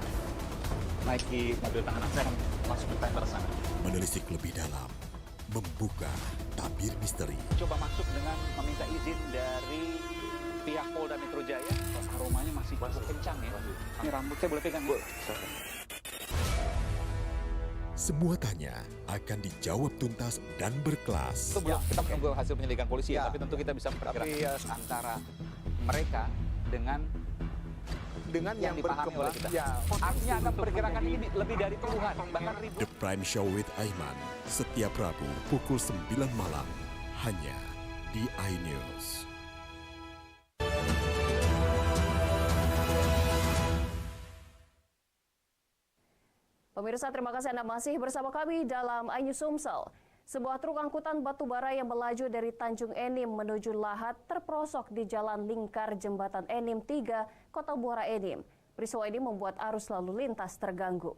naiki mobil tahanan saya masuk ke tanker sana. Menelisik lebih dalam. Membuka tabir misteri. Coba masuk dengan meminta izin dari pihak Polda Metro Jaya. Aromanya masih kencang ya. Ini rambut saya boleh pegang, Bu? Semua tanya akan dijawab tuntas dan berkelas. Kita menunggu hasil penyelidikan polisi ya, tapi tentu kita bisa memperkirakan antara mereka dengan yang dipahami oleh kita. Artinya Anda perkirakan ini lebih dari puluhan, bahkan ribuan. The Prime Show with Aiman, setiap Rabu pukul 9 malam, hanya di iNews. Pemirsa, terima kasih Anda masih bersama kami dalam iNews Sumsel. Sebuah truk angkutan batu bara yang melaju dari Tanjung Enim menuju Lahat terperosok di Jalan Lingkar Jembatan Enim 3, Kota Muara Enim. Peristiwa ini membuat arus lalu lintas terganggu.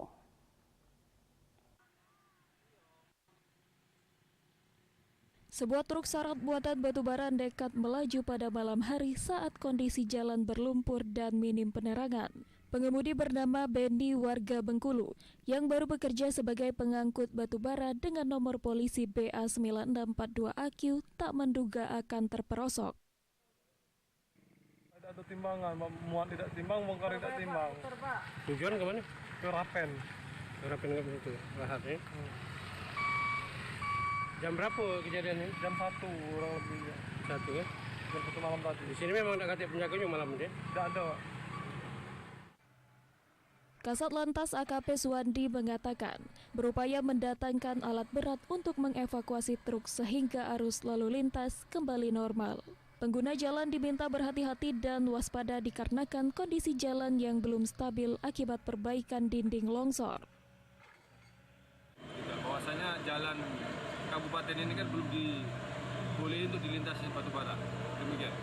Sebuah truk syarat buatan batu bara nekat melaju pada malam hari saat kondisi jalan berlumpur dan minim penerangan. Pengemudi bernama Benny warga Bengkulu yang baru bekerja sebagai pengangkut batu bara dengan nomor polisi BA9642AQ tak menduga akan terperosok. Ada timbangan, muat tidak timbang, bongkar tidak timbang. Tujuan ke mana? Ke Rapen. Ke Rapen ke situ, Lahat ya. Jam berapa kejadian ini? Jam 1 kurang lebih. 1 ya? Jam 1 malam tadi. Di sini memang tak kata penjaganya malam ini? Tidak ada. Kasat Lantas AKP Suwandi mengatakan berupaya mendatangkan alat berat untuk mengevakuasi truk sehingga arus lalu lintas kembali normal. Pengguna jalan diminta berhati-hati dan waspada dikarenakan kondisi jalan yang belum stabil akibat perbaikan dinding longsor. Bahwasanya jalan kabupaten ini kan belum dibolehin untuk dilintasi batu bara. Demikian.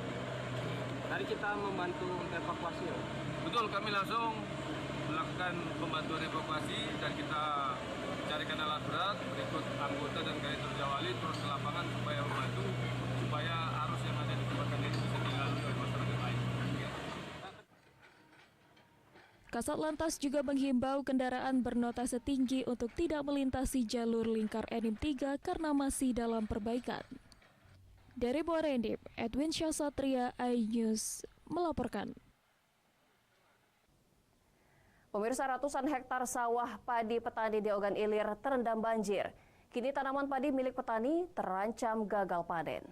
Tadi kita membantu evakuasi ya? Betul, kami langsung melakukan pembantuan evakuasi dan kita carikan alat berat, berikut anggota dan kri terjawali terus ke lapangan supaya membantu supaya arus yang ada di tempat ini bisa dilalui oleh masyarakat lain. Kasat Lantas juga menghimbau kendaraan bernotase tinggi untuk tidak melintasi jalur Lingkar Enim 3 karena masih dalam perbaikan. Dari Muara Enim, Edwin Syahsatria, iNews melaporkan. Pemirsa, ratusan hektar sawah padi petani di Ogan Ilir terendam banjir. Kini tanaman padi milik petani terancam gagal panen.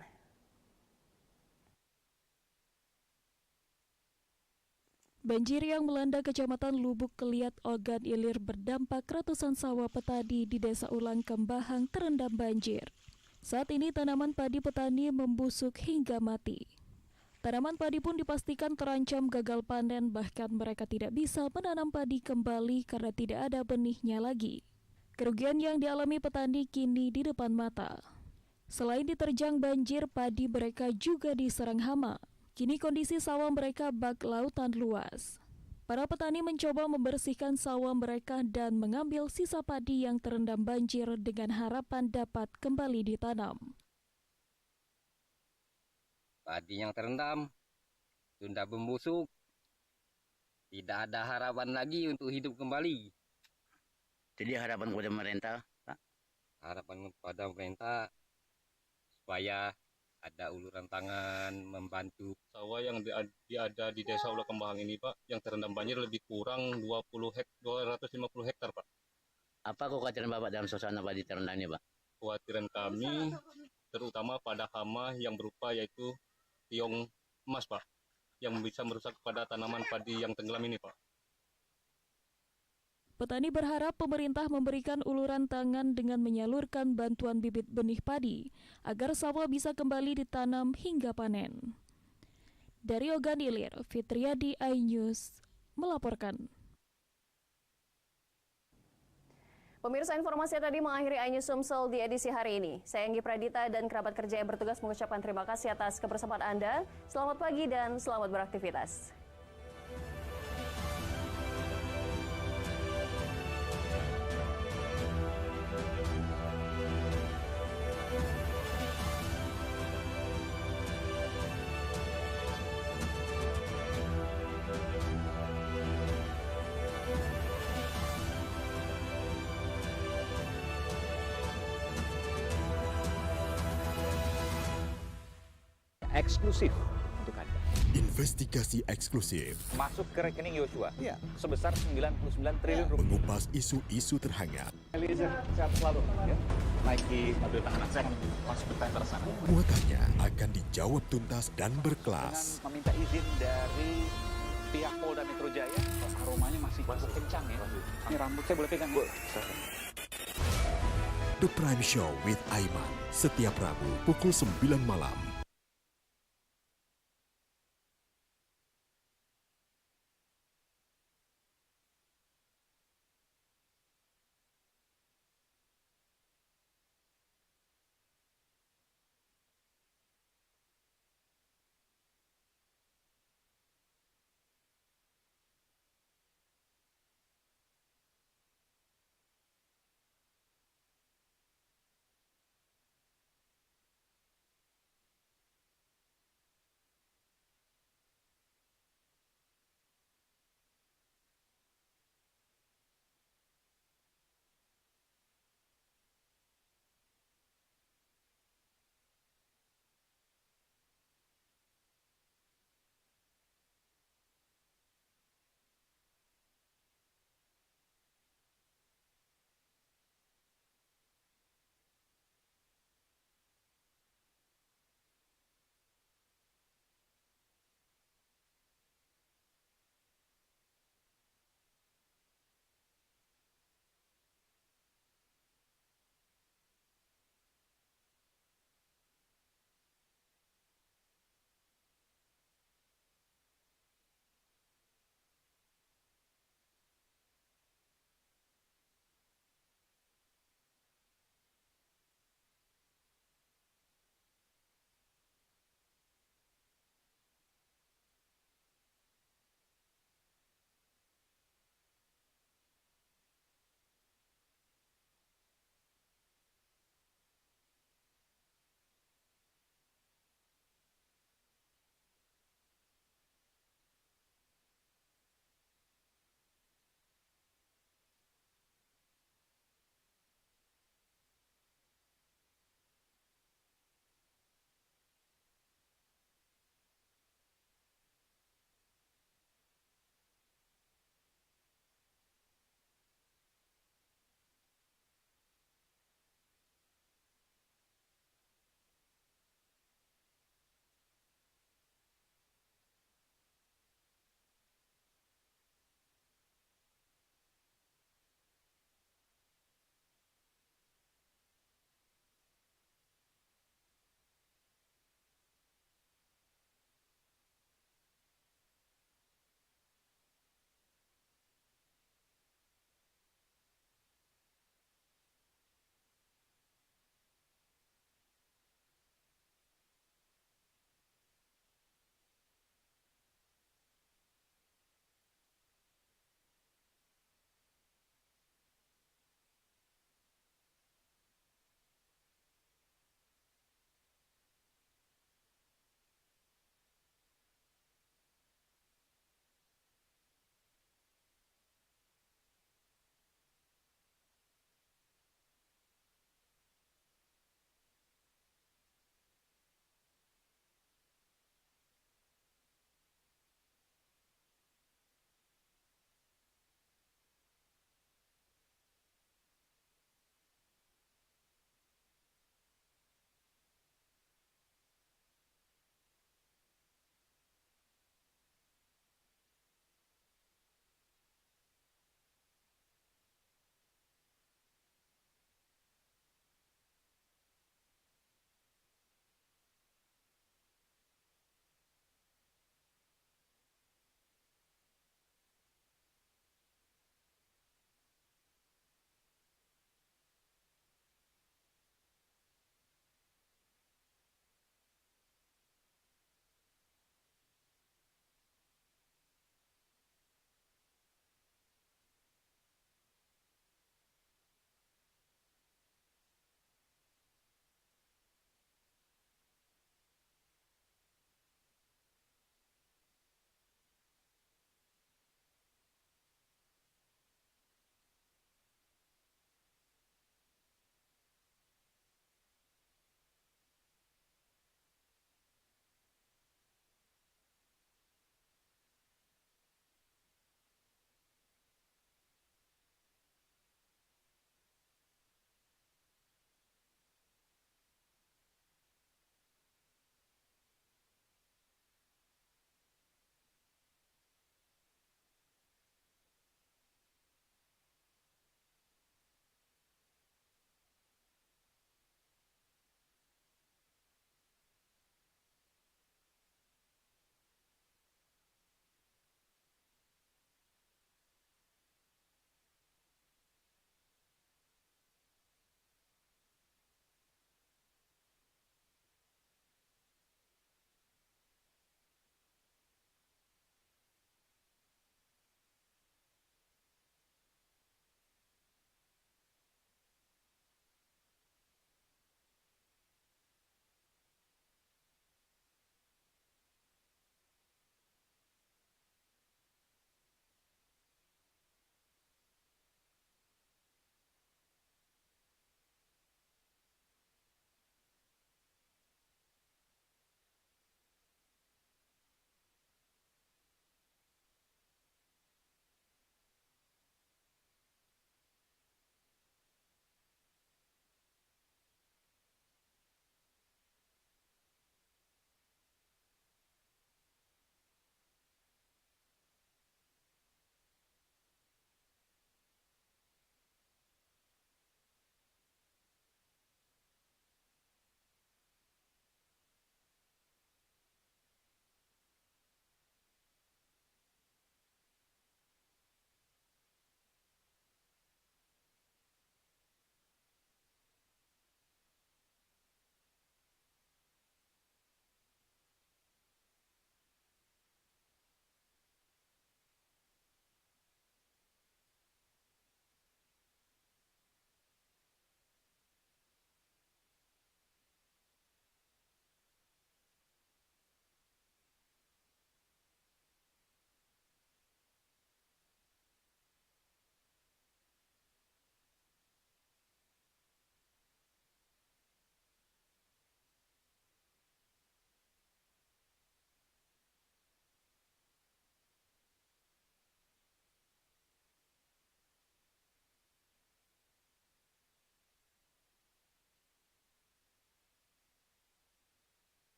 Banjir yang melanda Kecamatan Lubuk Keliat, Ogan Ilir berdampak ratusan sawah petani di Desa Ulang Kembahang terendam banjir. Saat ini tanaman padi petani membusuk hingga mati. Tanaman padi pun dipastikan terancam gagal panen, bahkan mereka tidak bisa menanam padi kembali karena tidak ada benihnya lagi. Kerugian yang dialami petani kini di depan mata. Selain diterjang banjir, padi mereka juga diserang hama. Kini kondisi sawah mereka bak lautan luas. Para petani mencoba membersihkan sawah mereka dan mengambil sisa padi yang terendam banjir dengan harapan dapat kembali ditanam. Padi yang terendam, sudah membusuk, tidak ada harapan lagi untuk hidup kembali. Jadi harapan kepada pemerintah, Pak? Harapan kepada pemerintah supaya ada uluran tangan membantu. Sawah yang ada di Desa Ulang Kembahang ini, Pak, yang terendam banjir lebih kurang 250 hektar, Pak. Apa kekhawatiran Bapak dalam suasana padi terendam ini, Pak? Kekhawatiran kami terutama pada hama yang berupa yaitu tiong emas, Pak, yang bisa merusak pada tanaman padi yang tenggelam ini, Pak. Petani berharap pemerintah memberikan uluran tangan dengan menyalurkan bantuan bibit benih padi agar sawah bisa kembali ditanam hingga panen. Dari Ogan Ilir, Fitriadi, iNews melaporkan. Pemirsa, informasi tadi mengakhiri iNews Sumsel di edisi hari ini. Saya Anggi Pradita dan kerabat kerja yang bertugas mengucapkan terima kasih atas kebersamaan Anda. Selamat pagi dan selamat beraktivitas. Eksklusif untuk Anda. Investigasi eksklusif. Masuk ke rekening Yosua. Iya. Sebesar 99 triliun rupiah. Mengupas isu-isu terhangat. Eliezer, sehat selalu. Ya. Naiki mobil tahanan saya masuk ke tersangka. Muatannya akan dijawab tuntas dan berkelas. Dengan meminta izin dari pihak Polda Metro Jaya. Aromanya masih kencang ya. Ini rambut saya boleh pegang, Bu? The Prime Show with Aiman. Setiap Rabu pukul 9 malam.